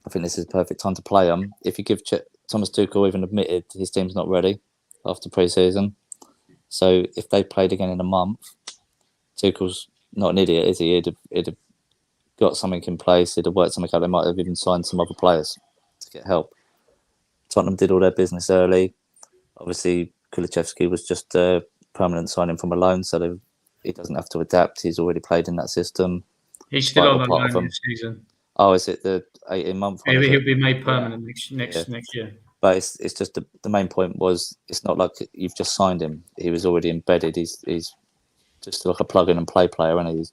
I think this is the perfect time to play them. If you give Thomas Tuchel even admitted his team's not ready after pre-season. So if they played again in a month, Tuchel's not an idiot, is he? He'd have got something in place. He'd have worked something out. They might have even signed some other players to get help. Tottenham did all their business early. Obviously, Kulusevski was just a permanent signing from a loan, so he doesn't have to adapt. He's already played in that system. He's still on the loan this season. Oh, is it the 18-month one? He'll be made permanent next year. But it's just the main point was it's not like you've just signed him. He was already embedded. He's just like a plug-in and play player, and he's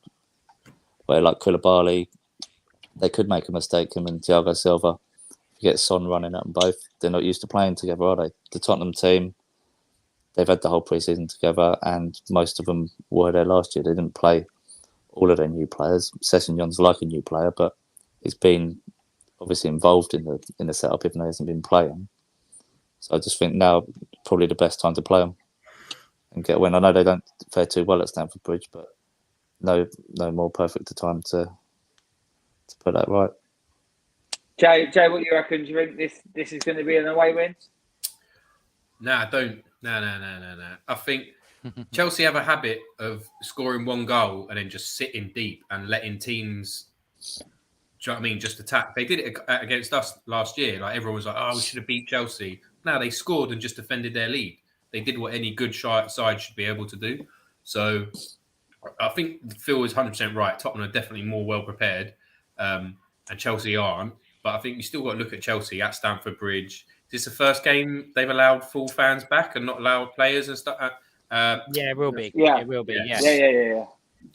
where like Koulibaly, they could make a mistake. Him and Thiago Silva, you get Son running at them both. They're not used to playing together, are they? The Tottenham team, they've had the whole pre-season together, and most of them were there last year. They didn't play all of their new players. Sessegnon's like a new player, but he's been obviously involved in the setup, even though he hasn't been playing. So I just think now probably the best time to play them and get a win. I know they don't fare too well at Stamford Bridge, but no more perfect a time to put that right. Jay, what do you reckon? Do you think this is going to be an away win? No, I don't. No. I think Chelsea have a habit of scoring one goal and then just sitting deep and letting teams, do you know what I mean, just attack. They did it against us last year. Like everyone was like, oh, we should have beat Chelsea. No, they scored and just defended their lead. They did what any good side should be able to do. So I think Phil is 100% right. Tottenham are definitely more well prepared, and Chelsea aren't. But I think you still got to look at Chelsea at Stamford Bridge. Is this the first game they've allowed full fans back and not allowed players and stuff? Yeah, it will be. Yeah. It will be. Yeah. Yeah. Yeah. Do you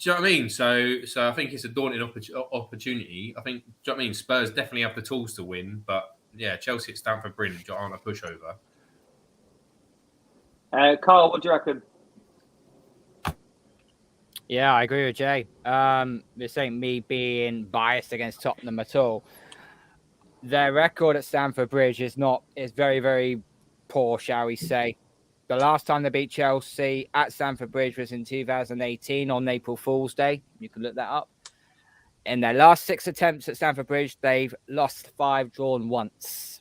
know what I mean? So I think it's a daunting opportunity. I think, do you know what I mean? Spurs definitely have the tools to win, but yeah, Chelsea at Stamford Bridge aren't a pushover. Carl, what do you reckon? Yeah, I agree with Jay. This ain't me being biased against Tottenham at all. Their record at Stamford Bridge is very, very poor, shall we say. The last time they beat Chelsea at Stamford Bridge was in 2018 on April Fool's Day. You can look that up. In their last 6 attempts at Stamford Bridge, they've lost 5, drawn once.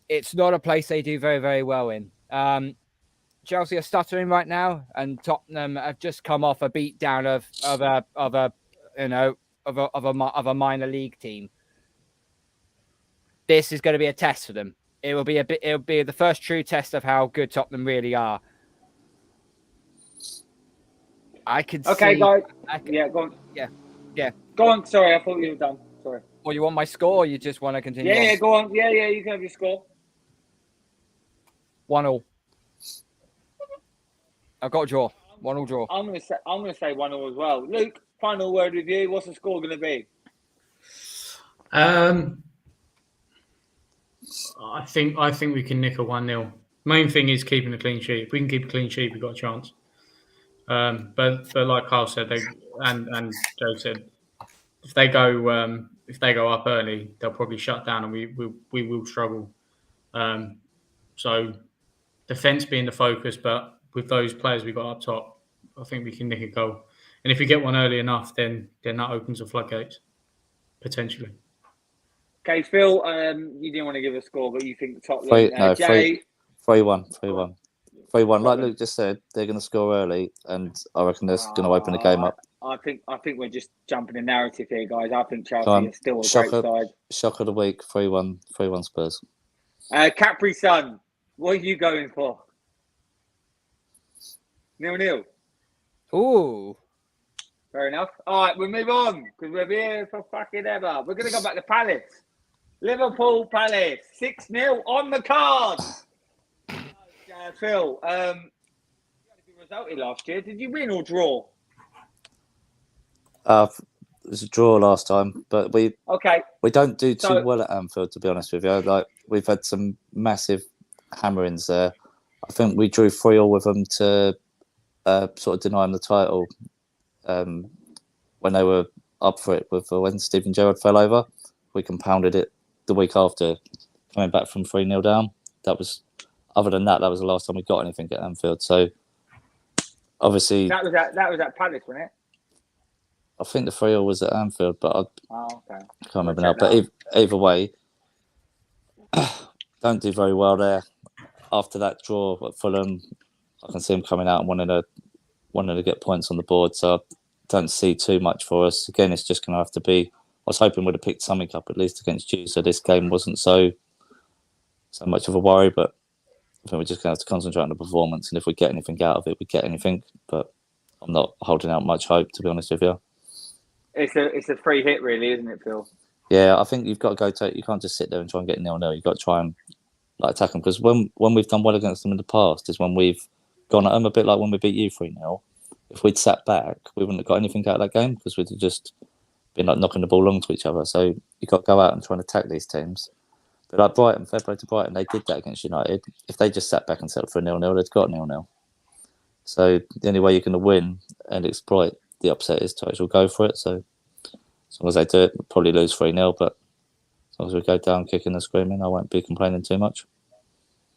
It's not a place they do very, very well in. Chelsea are stuttering right now, and Tottenham have just come off a beatdown of a minor league team. This is going to be a test for them. It'll be the first true test of how good Tottenham really are. I could Okay, see. guys. Yeah, go on. Yeah. Go on. Sorry, I thought you were done. Sorry. Or you want my score, or you just want to continue? Yeah, go on. Yeah, you can have your score. 1-1. I've got a draw. 1-1 draw. I'm gonna say 1-1 as well. Luke, final word with you. What's the score going to be? I think we can nick a 1-0. Main thing is keeping a clean sheet. If we can keep a clean sheet, we've got a chance. But like Carl said, and Joe said, if they go up early, they'll probably shut down, and we will struggle. So defense being the focus, but with those players we got up top, I think we can nick a goal. And if we get one early enough, then that opens the floodgates potentially. Okay, Phil, you didn't want to give a score, but you think Tottenham. Jay, 3-1. Like Luke just said, they're going to score early, and I reckon they're going to open the game up. I think we're just jumping the narrative here, guys. I think Chelsea is still a great side. Shock of the week, 3-1 Spurs. Capri Sun, what are you going for? 0-0. Ooh. Fair enough. All right, we'll move on because we're here for fucking ever. We're going to go back to Palace. Liverpool Palace, 6-0 on the card. Phil, you had a good result here last year. Did you win or draw? It was a draw last time, but we don't do too well at Anfield, to be honest with you. Like, we've had some massive hammerings there. I think we drew 3-3 with them to sort of deny them the title when they were up for it when Steven Gerrard fell over. We compounded it the week after, coming back from 3-0 down. Other than that, that was the last time we got anything at Anfield. So obviously, That was at Palace, wasn't it? I think the 3-0 was at Anfield, but I Oh, okay. can't remember now. But either way, don't do very well there. After that draw at Fulham, I can see them coming out and wanting to get points on the board. So I don't see too much for us. Again, it's just going to have to be. I was hoping we'd have picked something up at least against you, so this game wasn't so much of a worry. But I think we're just going to have to concentrate on the performance, and if we get anything out of it, we get anything. But I'm not holding out much hope, to be honest with you. It's a free hit, really, isn't it, Phil? Yeah, I think you've got to go take. You can't just sit there and try and get 0-0. You've got to try and attack them, because when we've done well against them in the past is when we've gone at them, a bit like when we beat you 3-0. If we'd sat back, we wouldn't have got anything out of that game, because we'd have just been like knocking the ball long to each other. So you've got to go out and try and attack these teams. But like Brighton, fair play to Brighton, they did that against United. If they just sat back and settled for a 0-0, they'd got 0-0. So the only way you're going to win and exploit the upset is to actually go for it. So as long as they do it, we'll probably lose 3-0. But as long as we go down kicking and screaming, I won't be complaining too much.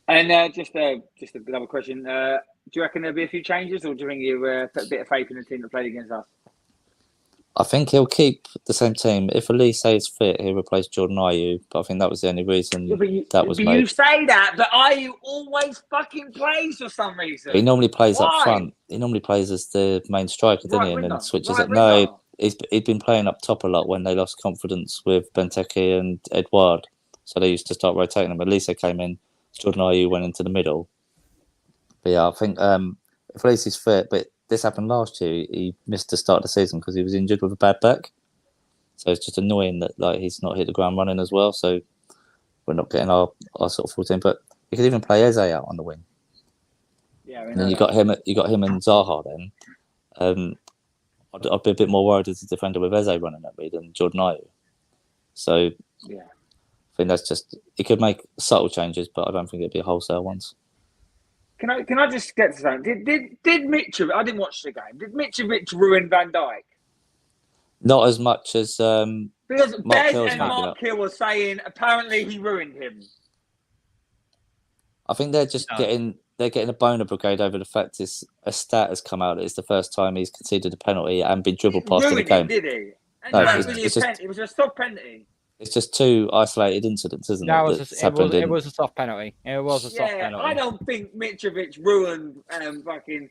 And just another question. Do you reckon there'll be a few changes, or do you think you put a bit of faith in the team that played against us? I think he'll keep the same team. If Elise is fit, he'll replace Jordan Ayew. But I think that was the only reason that was made. You say that, but Ayew always fucking plays for some reason. He normally plays Why? up front. He normally plays as the main striker, doesn't he? And then switches up. Winger. No, he'd been playing up top a lot when they lost confidence with Benteke and Edouard. So they used to start rotating him. Elise came in, Jordan Ayew went into the middle. But yeah, I think if Elise is fit, but this happened last year. He missed the start of the season because he was injured with a bad back. So it's just annoying that he's not hit the ground running as well. So we're not getting our sort of full team. But you could even play Eze out on the wing. Yeah, and then you got him and Zaha then. I'd be a bit more worried as a defender with Eze running at me than Jordan Ayew. So yeah, I think that's just, he could make subtle changes, but I don't think it'd be wholesale ones. Can I just get to something? Did Mitrovic? I didn't watch the game. Did Mitrovic ruin Van Dijk? Not as much as Because Mark Bez and Mark Hill were saying apparently he ruined him. I think they're just getting a boner brigade over the fact is a stat has come out that it's the first time he's conceded a penalty and been dribbled past in the game. Did he? And No, it was a soft penalty. It's just two isolated incidents, isn't it? It was a soft penalty. It was a soft penalty. I don't think Mitrovic ruined fucking.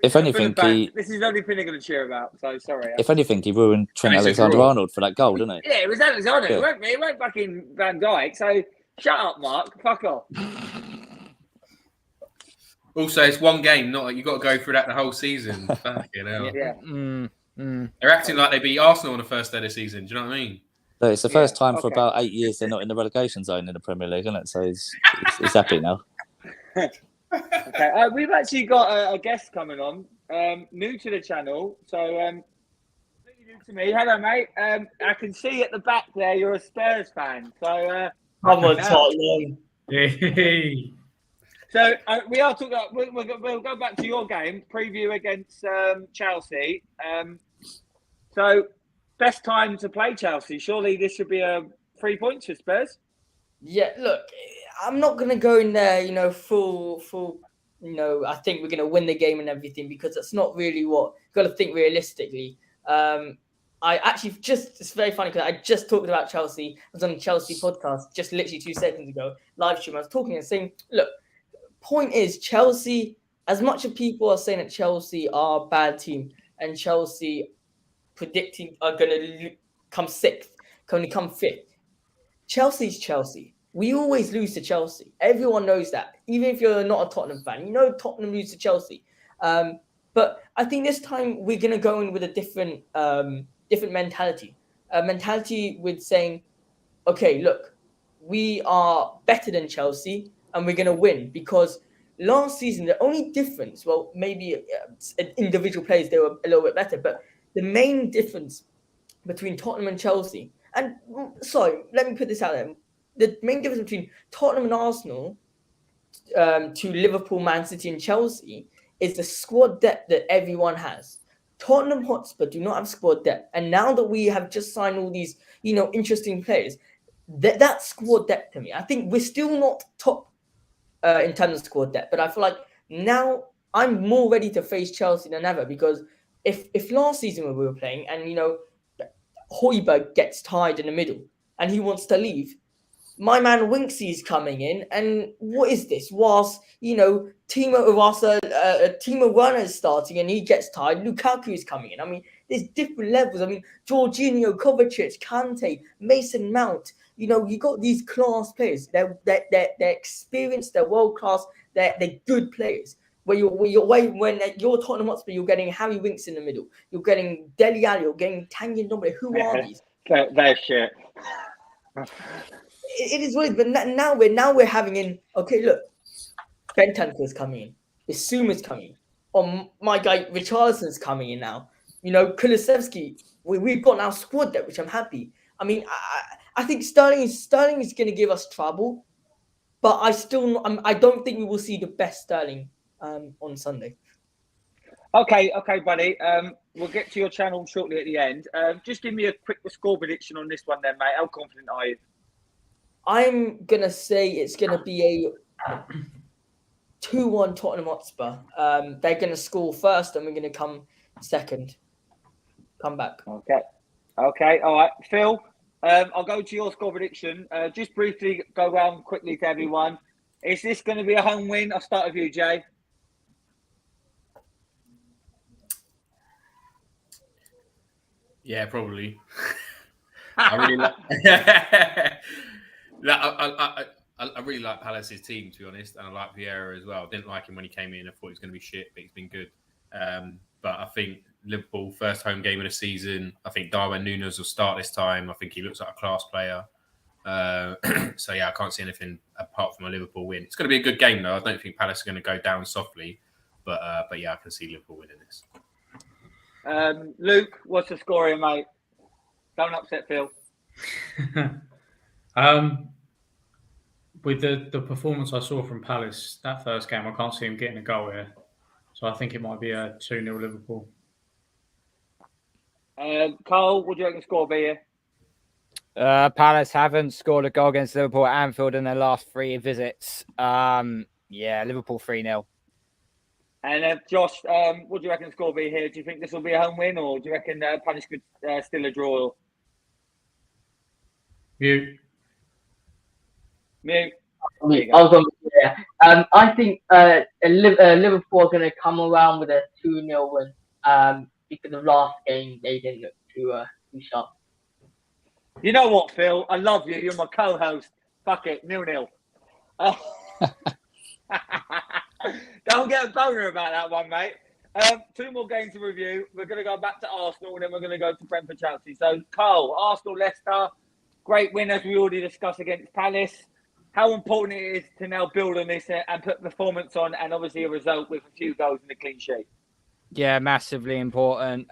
If anything, this is the only thing I'm going to cheer about. So sorry. If anything, he ruined Trent Alexander-Arnold for that goal, didn't he? Yeah, it was Alexander. Yeah. It won't fucking Van Dijk. So shut up, Mark. Fuck off. Also, it's one game. Not you got to go through that the whole season. Fucking hell. Yeah. They're acting like they beat Arsenal on the first day of the season. Do you know what I mean? No, it's the first time for about 8 years they're not in the relegation zone in the Premier League, isn't it? So he's happy now. Okay, we've actually got a guest coming on, new to the channel. So, completely new to me. Hello, mate. I can see at the back there you're a Spurs fan. So, I'm on Tottenham. Hey. So we are talking. We'll go back to your game preview against Chelsea. So best time to play Chelsea. Surely this should be a 3 points for Spurs. Yeah, look, I'm not gonna go in there, full. I think we're gonna win the game and everything, because that's not really what you've got to think realistically. I actually it's very funny because I just talked about Chelsea. I was on the Chelsea podcast just literally 2 seconds ago, live stream. I was talking and saying, look. Point is, Chelsea, as much as people are saying that Chelsea are a bad team and Chelsea predicting are going to come sixth, going to come fifth, Chelsea's Chelsea. We always lose to Chelsea. Everyone knows that. Even if you're not a Tottenham fan, Tottenham lose to Chelsea. But I think this time we're going to go in with a different mentality. A mentality with saying, okay, look, we are better than Chelsea, and we're going to win, because last season, the only difference, well, maybe individual players, they were a little bit better, but the main difference between Tottenham and Chelsea, and sorry, let me put this out there. The main difference between Tottenham and Arsenal to Liverpool, Man City and Chelsea is the squad depth that everyone has. Tottenham Hotspur do not have squad depth. And now that we have just signed all these, interesting players, that squad depth to me, I think we're still not top in terms of squad depth, but I feel like now I'm more ready to face Chelsea than ever, because if last season when we were playing and, you know, Højbjerg gets tired in the middle and he wants to leave, my man Winksy is coming in, and what is this? Whilst, you know, Timo Werner is starting and he gets tired, Lukaku is coming in. I mean, there's different levels. I mean, Jorginho, Kovacic, Kante, Mason Mount. You know, you got these class players. They're experienced. They're world class. They're good players. When you're Tottenham Hotspur, you're getting Harry Winks in the middle. You're getting Dele Alli. You're getting Tanguy Ndombele. Who are these? They're shit. It is weird, but now we're having in. Okay, look, Bentancur's coming in. Bissouma's coming in. My guy Richarlison's coming in now. You know, Kulusevski. We've got now squad there, which I'm happy. I mean, I think Sterling is going to give us trouble, but I don't think we will see the best Sterling on Sunday. Okay, buddy. We'll get to your channel shortly at the end. Just give me a quick score prediction on this one, then, mate. How confident are you? I'm gonna say it's gonna be a 2-1 Tottenham Hotspur. They're gonna score first, and we're gonna come second. Come back. Okay. All right, Phil. I'll go to your score prediction. Just briefly go around quickly to everyone. Is this going to be a home win? I'll start with you, Jay. Yeah, probably. I really like. I really like Palace's team, to be honest, and I like Vieira as well. I didn't like him when he came in. I thought he was going to be shit, but he's been good. But I think Liverpool, first home game of the season. I think Darwin Núñez will start this time. I think he looks like a class player. So yeah, I can't see anything apart from a Liverpool win. It's going to be a good game, though. I don't think Palace are going to go down softly, but yeah, I can see Liverpool winning this. Luke, what's the score here, mate? Don't upset Phil. With the performance I saw from Palace that first game, I can't see him getting a goal here. So I think it might be a 2-0 Liverpool. Carl, what do you reckon the score will be here? Palace haven't scored a goal against Liverpool at Anfield in their last 3 visits. Yeah, Liverpool 3-0. And Josh, what do you reckon the score will be here? Do you think this will be a home win, or do you reckon Palace could still a draw? Mute. Mute. I think Liverpool are going to come around with a 2-0 win because of last game they didn't look too sharp. You know what, Phil? I love you. You're my co-host. Fuck it, 0-0. Don't get a boner about that one, mate. 2 more games to review. We're going to go back to Arsenal, and then we're going to go to Brentford, Chelsea. So, Carl, Arsenal, Leicester, great win as we already discussed against Palace. How important it is to now build on this and put performance on, and obviously a result with a few goals and a clean sheet. Yeah, massively important.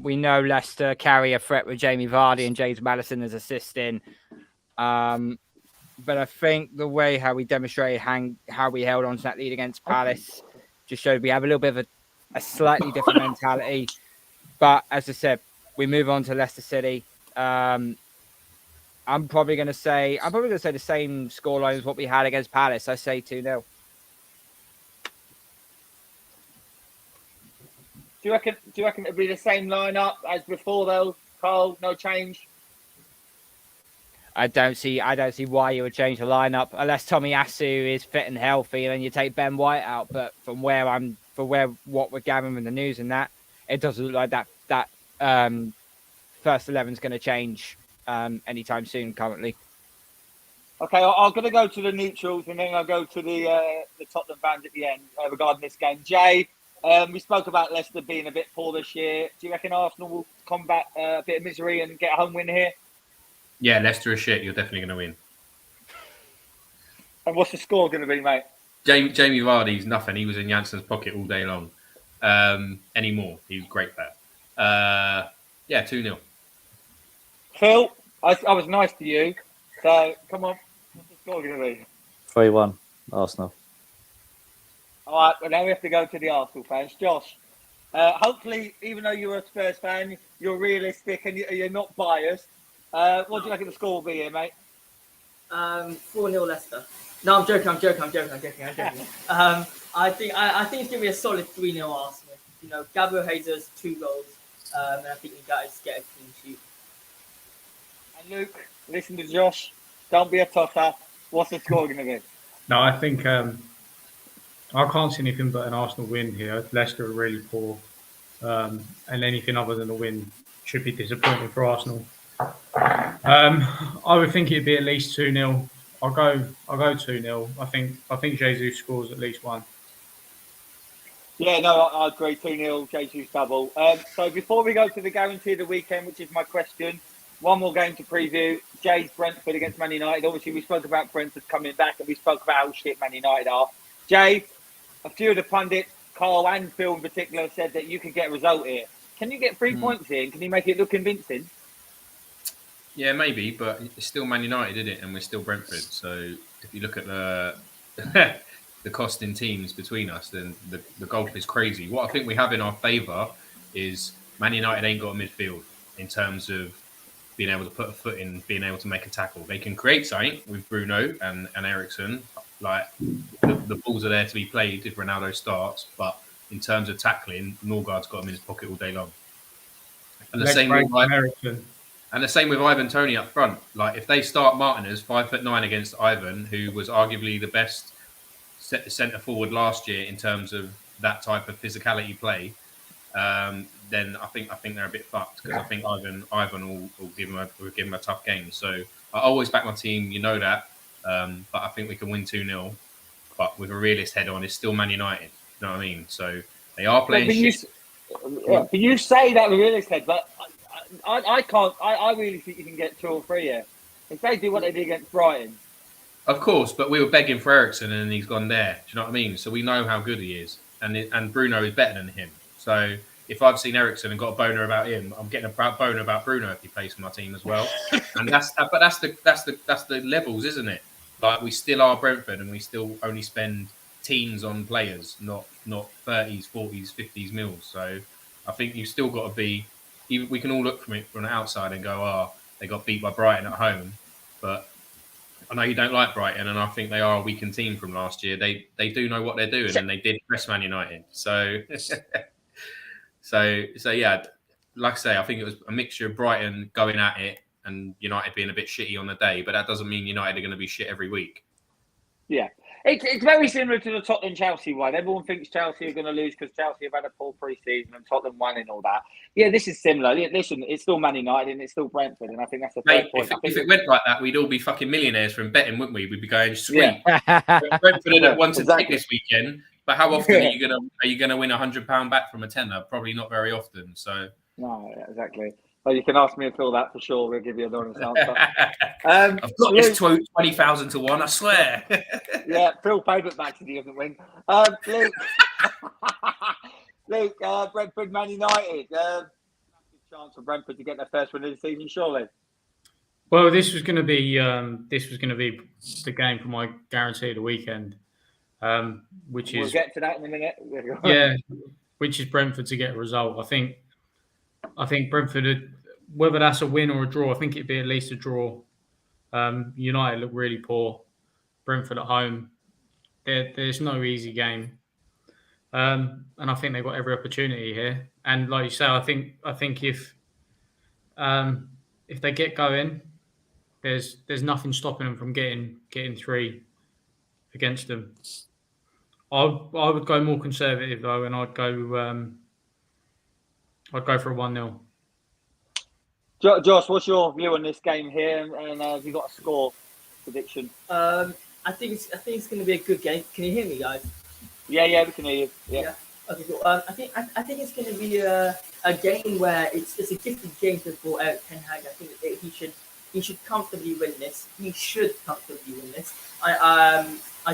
We know Leicester carry a threat with Jamie Vardy and James Maddison as assisting. But I think the way how we demonstrated how we held on to that lead against Palace just showed we have a little bit of a slightly different mentality. But as I said, we move on to Leicester City. I'm probably going to say the same scoreline as what we had against Palace. I say 2-0. Do you reckon it'll be the same lineup as before, though, Carl? No change. I don't see why you would change the lineup unless Tomiyasu is fit and healthy, and then you take Ben White out. But from what we're gathering from the news and that, it doesn't look like that first 11 is going to change anytime soon. Currently. Okay, I'm going to go to the neutrals, and then I'll go to the Tottenham fans at the end regarding this game. Jay, we spoke about Leicester being a bit poor this year. Do you reckon Arsenal will combat a bit of misery and get a home win here? Yeah, Leicester is shit. You're definitely going to win. And what's the score going to be, mate? Jamie Vardy's nothing. He was in Jansen's pocket all day long. Anymore. He was great there. Yeah, 2-0. Phil, I was nice to you. So, come on. What's the score going to be? 3-1, Arsenal. All right, well, now we have to go to the Arsenal fans. Josh, hopefully, even though you're a Spurs fan, you're realistic and you're not biased. What do you reckon the score will be here, mate? 4-0 Leicester. No, I'm joking. I think it's gonna be a solid 3-0 Arsenal. You know, Gabriel Jesus 2 goals, and I think you guys get a clean sheet. And Luke, listen to Josh. Don't be a tosser. What's the score going to be? No, I think I can't see anything but an Arsenal win here. Leicester are really poor, and anything other than a win should be disappointing for Arsenal. I would think it'd be at least 2-0. I'll go 2-0. I think Jesus scores at least one. Yeah, no, I agree. 2-0, Jesus double. So before we go to the guarantee of the weekend, which is my question, one more game to preview. Jay's Brentford against Man United. Obviously, we spoke about Brentford coming back, and we spoke about how shit Man United are. Jay, a few of the pundits, Carl and Phil in particular, said that you could get a result here. Can you get 3 points here? Can you make it look convincing? Yeah, maybe, but it's still Man United, isn't it? And we're still Brentford. So if you look at the the costing teams between us, then the gulf is crazy. What I think we have in our favour is Man United ain't got a midfield in terms of being able to put a foot in, being able to make a tackle. They can create something with Bruno and Eriksen. Like the balls are there to be played if Ronaldo starts, but in terms of tackling, Norgard's got him in his pocket all day long. And the same with Ivan Toney up front. Like if they start Martinez 5'9" against Ivan, who was arguably the best centre forward last year in terms of that type of physicality play, then I think they're a bit fucked because I think Ivan will give him a tough game. So I always back my team, you know that. But I think we can win 2-0. But with a realist head on, it's still Man United. You know what I mean? So they are playing shit. But you say that with realist head, but I can't. I really think you can get 2 or 3 here. If they do what they did against Brighton. Of course, but we were begging for Eriksen and he's gone there. Do you know what I mean? So we know how good he is. And Bruno is better than him. So if I've seen Eriksen and got a boner about him, I'm getting a boner about Bruno if he plays for my team as well. And that's the levels, isn't it? Like we still are Brentford and we still only spend teens on players, not 30s, 40s, 50s mils. So I think you've still got to be. We can all look from it from the outside and go, they got beat by Brighton at home, but I know you don't like Brighton, and I think they are a weakened team from last year. They do know what they're doing, and they did press Man United. So, so yeah, like I say, I think it was a mixture of Brighton going at it and United being a bit shitty on the day, but that doesn't mean United are going to be shit every week. Yeah. It's very similar to the Tottenham-Chelsea one. Everyone thinks Chelsea are going to lose because Chelsea have had a poor pre-season and Tottenham won and all that. Yeah, this is similar. Listen, it's still Man United and it's still Brentford, and I think that's the third point. If it went like that, we'd all be fucking millionaires from betting, wouldn't we? We'd be going, sweet. Brentford had won to take this weekend, but how often are you gonna win £100 back from a tenner? Probably not very often. So no, exactly. Well, you can ask me and Phil that for sure. We'll give you an honest answer. I've got this 20,000 to 1, I swear. Yeah, Phil payment back if he doesn't win. Luke, Brentford, Man United. Chance for Brentford to get their first win of the season, surely. Well, this was going to be the game for my guarantee of the weekend, which is we'll get to that in a minute. Yeah, which is Brentford to get a result. I think Brentford, whether that's a win or a draw, I think it'd be at least a draw. United look really poor. Brentford at home, there's no easy game, and I think they've got every opportunity here. And like you say, I think if they get going, there's nothing stopping them from getting 3 against them. I would go more conservative though, and I'd go for a 1-0. Josh, what's your view on this game here? And have you got a score prediction? I think it's going to be a good game. Can you hear me, guys? Yeah, we can hear you. Yeah. Okay, cool. I think it's going to be a game where it's a gifted game for Erik ten Hag. I think that he should comfortably win this. He should comfortably win this. I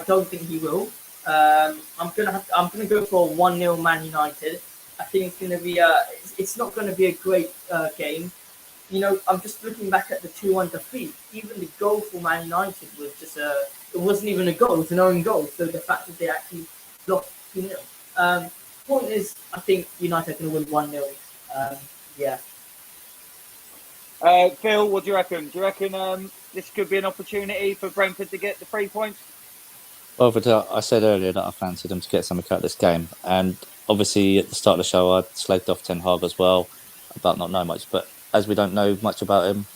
don't think he will. I'm gonna go for a 1-0 Man United. I think it's gonna be it's not gonna be a great game. You know, I'm just looking back at the 2-1 defeat. Even the goal for Man United was just it wasn't even a goal, it was an own goal. So the fact that they actually lost 2-0. Point is, I think United are going to win 1-0. Yeah. Phil, what do you reckon? Do you reckon this could be an opportunity for Brentford to get the 3 points? Well, but I said earlier that I fancied them to get something out of this game, and obviously at the start of the show I slagged off Ten Hag as well about not knowing much. But as we don't know much about him,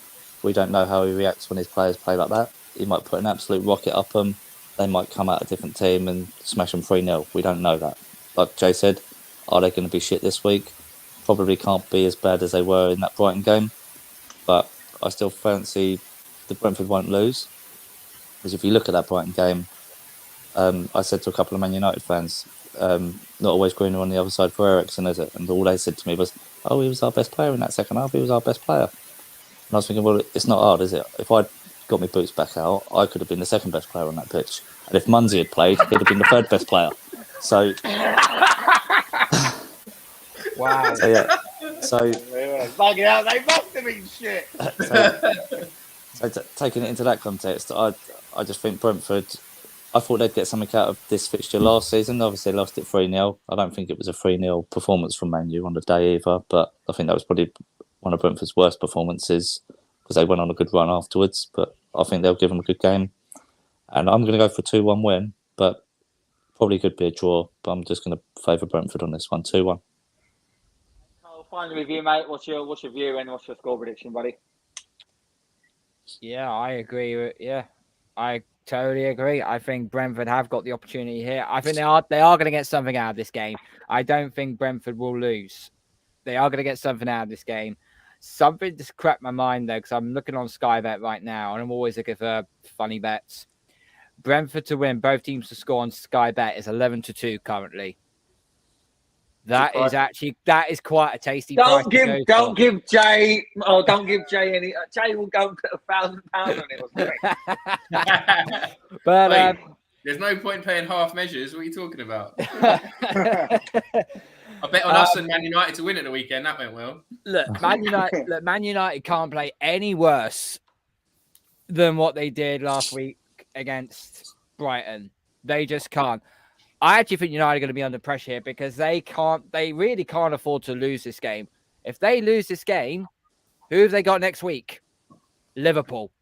we don't know how he reacts when his players play like that. He might put an absolute rocket up them. They might come out a different team and smash them 3-0. We don't know that. Like Jay said, are they going to be shit this week? Probably can't be as bad as they were in that Brighton game, but I still fancy the Brentford won't lose. Because if you look at that Brighton game, I said to a couple of Man United fans, not always greener on the other side for Eriksen, is it? And all they said to me was, oh, he was our best player in that second half. He was our best player. And I was thinking, well, it's not hard, is it? If I'd got my boots back out, I could have been the second best player on that pitch. And if Munzi had played, he'd have been the third best player. So, Wow. so yeah. So, Bug it out, they must have been shit. Taking it into that context, I just think Brentford, I thought they'd get something out of this fixture last season. Obviously, they lost it 3-0. I don't think it was a 3-0 performance from Man U on the day either, but I think that was probably one of Brentford's worst performances because they went on a good run afterwards. But I think they'll give them a good game. And I'm going to go for a 2-1 win, but probably could be a draw. But I'm just going to favour Brentford on this one, 2-1. I'll finally with you, mate. What's your view and what's your score prediction, buddy? Yeah, I agree. I totally agree. I think Brentford have got the opportunity here. I think they are going to get something out of this game. I don't think Brentford will lose. They are going to get something out of this game. Something just cracked my mind though, because I'm looking on Sky Bet right now, and I'm always looking for funny bets. Brentford to win, both teams to score on Sky Bet is 11-2 currently. That is quite a tasty price. Don't give Jay any. Jay will go and put £1,000 on it or something. But Wait, there's no point paying half measures. What are you talking about? I bet on us and Man United to win at the weekend. That went well. Look, Man United can't play any worse than what they did last week against Brighton. They just can't. I actually think United are going to be under pressure here because they really can't afford to lose this game. If they lose this game, who have they got next week? Liverpool.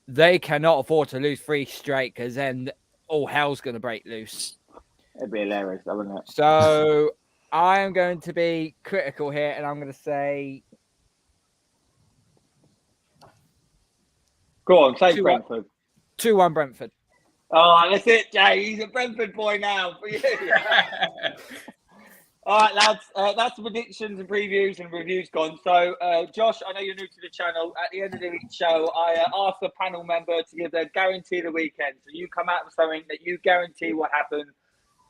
They cannot afford to lose 3 straight because then all hell's going to break loose. It'd be hilarious, wouldn't it? So I am going to be critical here and I'm going to say... Go on, say Brentford. 2-1 Brentford. Oh, that's it, Jay. He's a Brentford boy now for you. All right, lads. That's the predictions and previews and reviews gone. So, Josh, I know you're new to the channel. At the end of each show, I ask the panel member to give their guarantee of the weekend. So you come out with something that you guarantee will happen.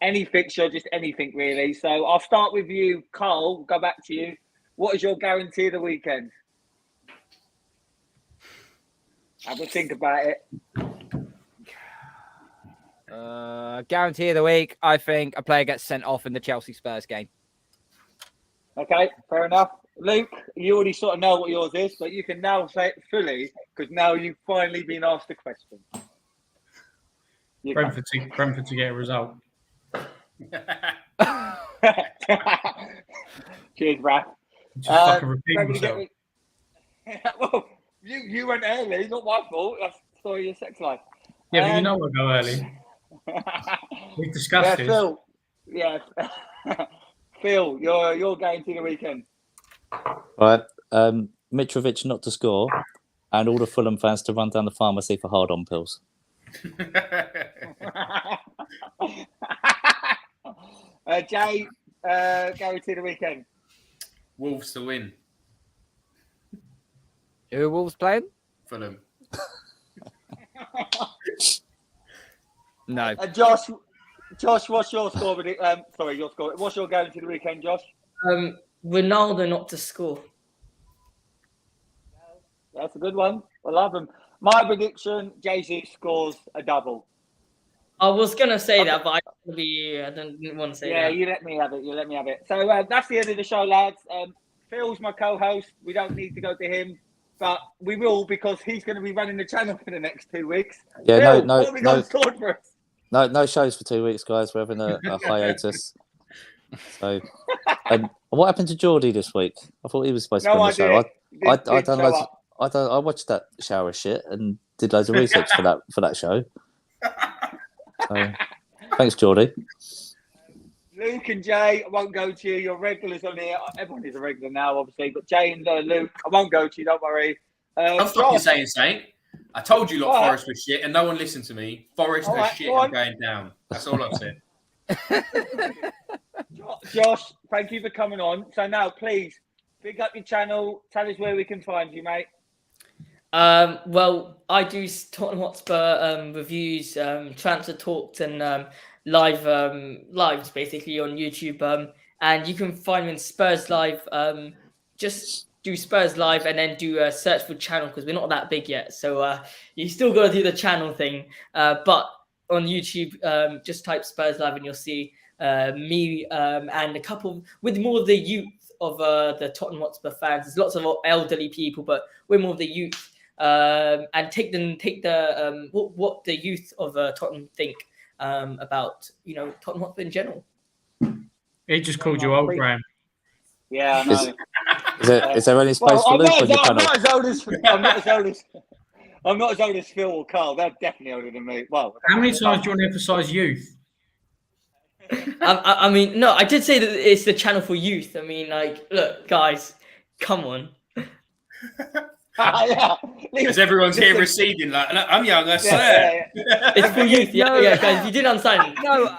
Any fixture, just anything really. So I'll start with you, Carl. We'll go back to you. What is your guarantee of the weekend? Have a think about it. Guarantee of the week, I think a player gets sent off in the Chelsea Spurs game. Okay, fair enough. Luke, you already sort of know what yours is, but you can now say it fully because now you've finally been asked a question. Brentford to get a result. Cheers, Raph. Just fucking repeat himself. Well, you went early, not my fault. That's the story of your sex life. Yeah, but you know we'll go early. We've discussed this. Phil. Yeah. Phil, you're going to the weekend. Right. Mitrovic not to score and all the Fulham fans to run down the pharmacy for hard-on pills. Jay, guarantee the weekend. Wolves to win. Who are Wolves playing? Fulham. No. Josh, what's your score? Your score. What's your guarantee the weekend, Josh? Ronaldo not to score. That's a good one. I love him. My prediction: Jesus scores a double. I was gonna say that, but I didn't want to say that. Yeah, you let me have it. So that's the end of the show, lads. Phil's my co-host. We don't need to go to him, but we will because he's going to be running the channel for the next 2 weeks. Yeah, Phil, no. What have we got stored for us? No shows for 2 weeks, guys. We're having a hiatus. So, what happened to Geordie this week? I thought he was supposed to be on the show. I watched that shower shit and did loads of research for that show. So, thanks, Geordie. Luke and Jay, I won't go to you. You're regulars on here. Everyone is a regular now, obviously. But Jay and Luke, I won't go to you. Don't worry. I'm fucking saying, Saint. I told you lot All right. Forest was shit, and no one listened to me. Forest All are right, shit go on. and going down. That's all I've said. Josh, thank you for coming on. So now, please, pick up your channel. Tell us where we can find you, mate. Well, I do Tottenham Hotspur reviews, transfer talks, and lives basically on YouTube. And you can find me in Spurs Live. Just do Spurs Live and then do a search for channel because we're not that big yet. So you still got to do the channel thing. But on YouTube, just type Spurs Live and you'll see me and a couple with more of the youth of the Tottenham Hotspur fans. There's lots of elderly people, but we're more of the youth. And take the what the youth of Tottenham think about Tottenham Hotspur in general. He just called you old, Graham. Yeah, I know. Is there any space for Luke on your channel? I'm not as old as Phil or Carl. They're definitely older than me. Well, How many times do you want to emphasise youth? I mean, no, I did say that it's the channel for youth. I mean, like, look, guys, come on. Yeah. Because everyone's here receding, like, I'm young, I swear. Yeah. It's for youth. Yeah, guys, you didn't understand. No,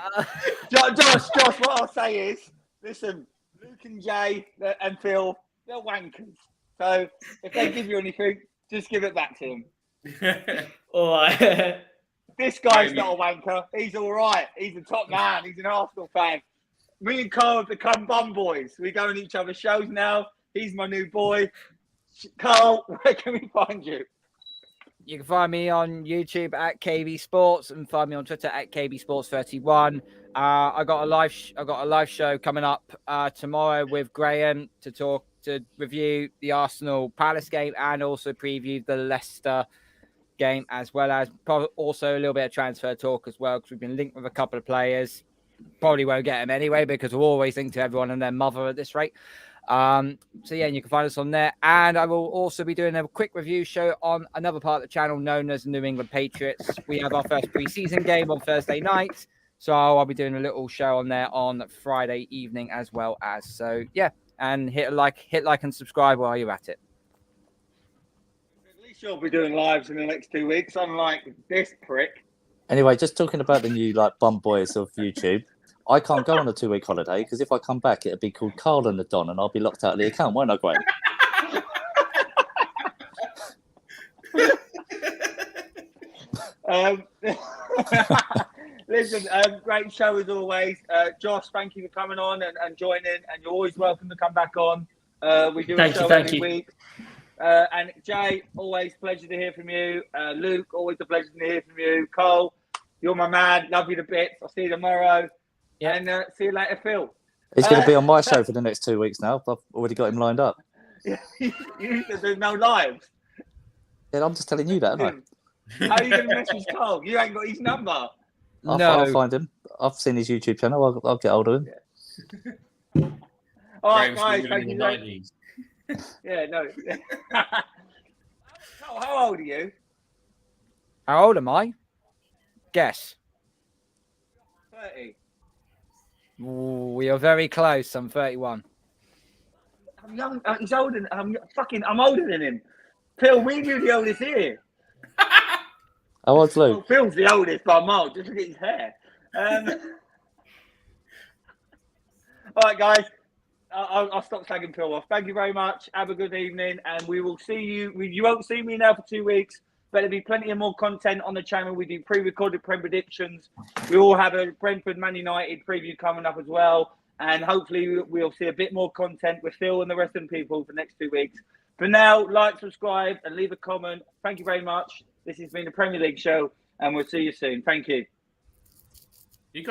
Josh, what I'll say is, listen, Luke and Jay and Phil, they're wankers. So if they give you anything, just give it back to them. All right. This guy's not a wanker. He's all right. He's a top man. He's an Arsenal fan. Me and Carl have become bum boys. We go on each other's shows now. He's my new boy. Carl, where can we find you? you can find me on YouTube at KB Sports and find me on Twitter at KB Sports 31. I got a live show coming up tomorrow with Graham to review the Arsenal Palace game and also preview the Leicester game, as well as also a little bit of transfer talk as well, because we've been linked with a couple of players. Probably won't get them anyway because we'll always link to everyone and their mother at this rate. So yeah, and you can find us on there. And I will also be doing a quick review show on another part of the channel known as the New England Patriots. We have our first preseason game on Thursday night, so I'll be doing a little show on there on Friday evening as well as. So yeah, and hit like and subscribe while you're at it. At least you'll be doing lives in the next 2 weeks, unlike this prick. Anyway, just talking about the new bum boys of YouTube. I can't go on a 2-week holiday because if I come back, it'll be called Carl and the Don, and I'll be locked out of the account, won't I, Graham? Listen, great show as always. Josh, thank you for coming on and joining, and you're always welcome to come back on. We do a show every week. And Jay, always pleasure to hear from you. Luke, always a pleasure to hear from you. Cole, you're my man. Love you to bits. I'll see you tomorrow. Yeah. And see you later, Phil. He's going to be on my show for the next 2 weeks now. I've already got him lined up. There's no lives. Yeah, I'm just telling you that, aren't I? How are you going to message Cole? You ain't got his number. I'll find him. I've seen his YouTube channel. I'll get hold of him. Yeah. All right, guys. Thank you. Yeah, no. How old are you? How old am I? Guess. 30. Ooh, we are very close. I'm 31. I'm young. He's older. I'm older than him. Phil, you're the oldest here. How old's Luke? Well, Phil's the oldest by a mile. Just look at his hair. All right, guys. I'll stop slagging Phil off. Thank you very much. Have a good evening, and we will see you. You won't see me now for 2 weeks, but there'll be plenty of more content on the channel. We do pre-recorded predictions. We all have a Brentford Man United preview coming up as well, and hopefully we'll see a bit more content with Phil and the rest of the people for the next 2 weeks. For now, like, subscribe, and leave a comment. Thank you very much. This has been the Premier League show, and we'll see you soon. Thank you.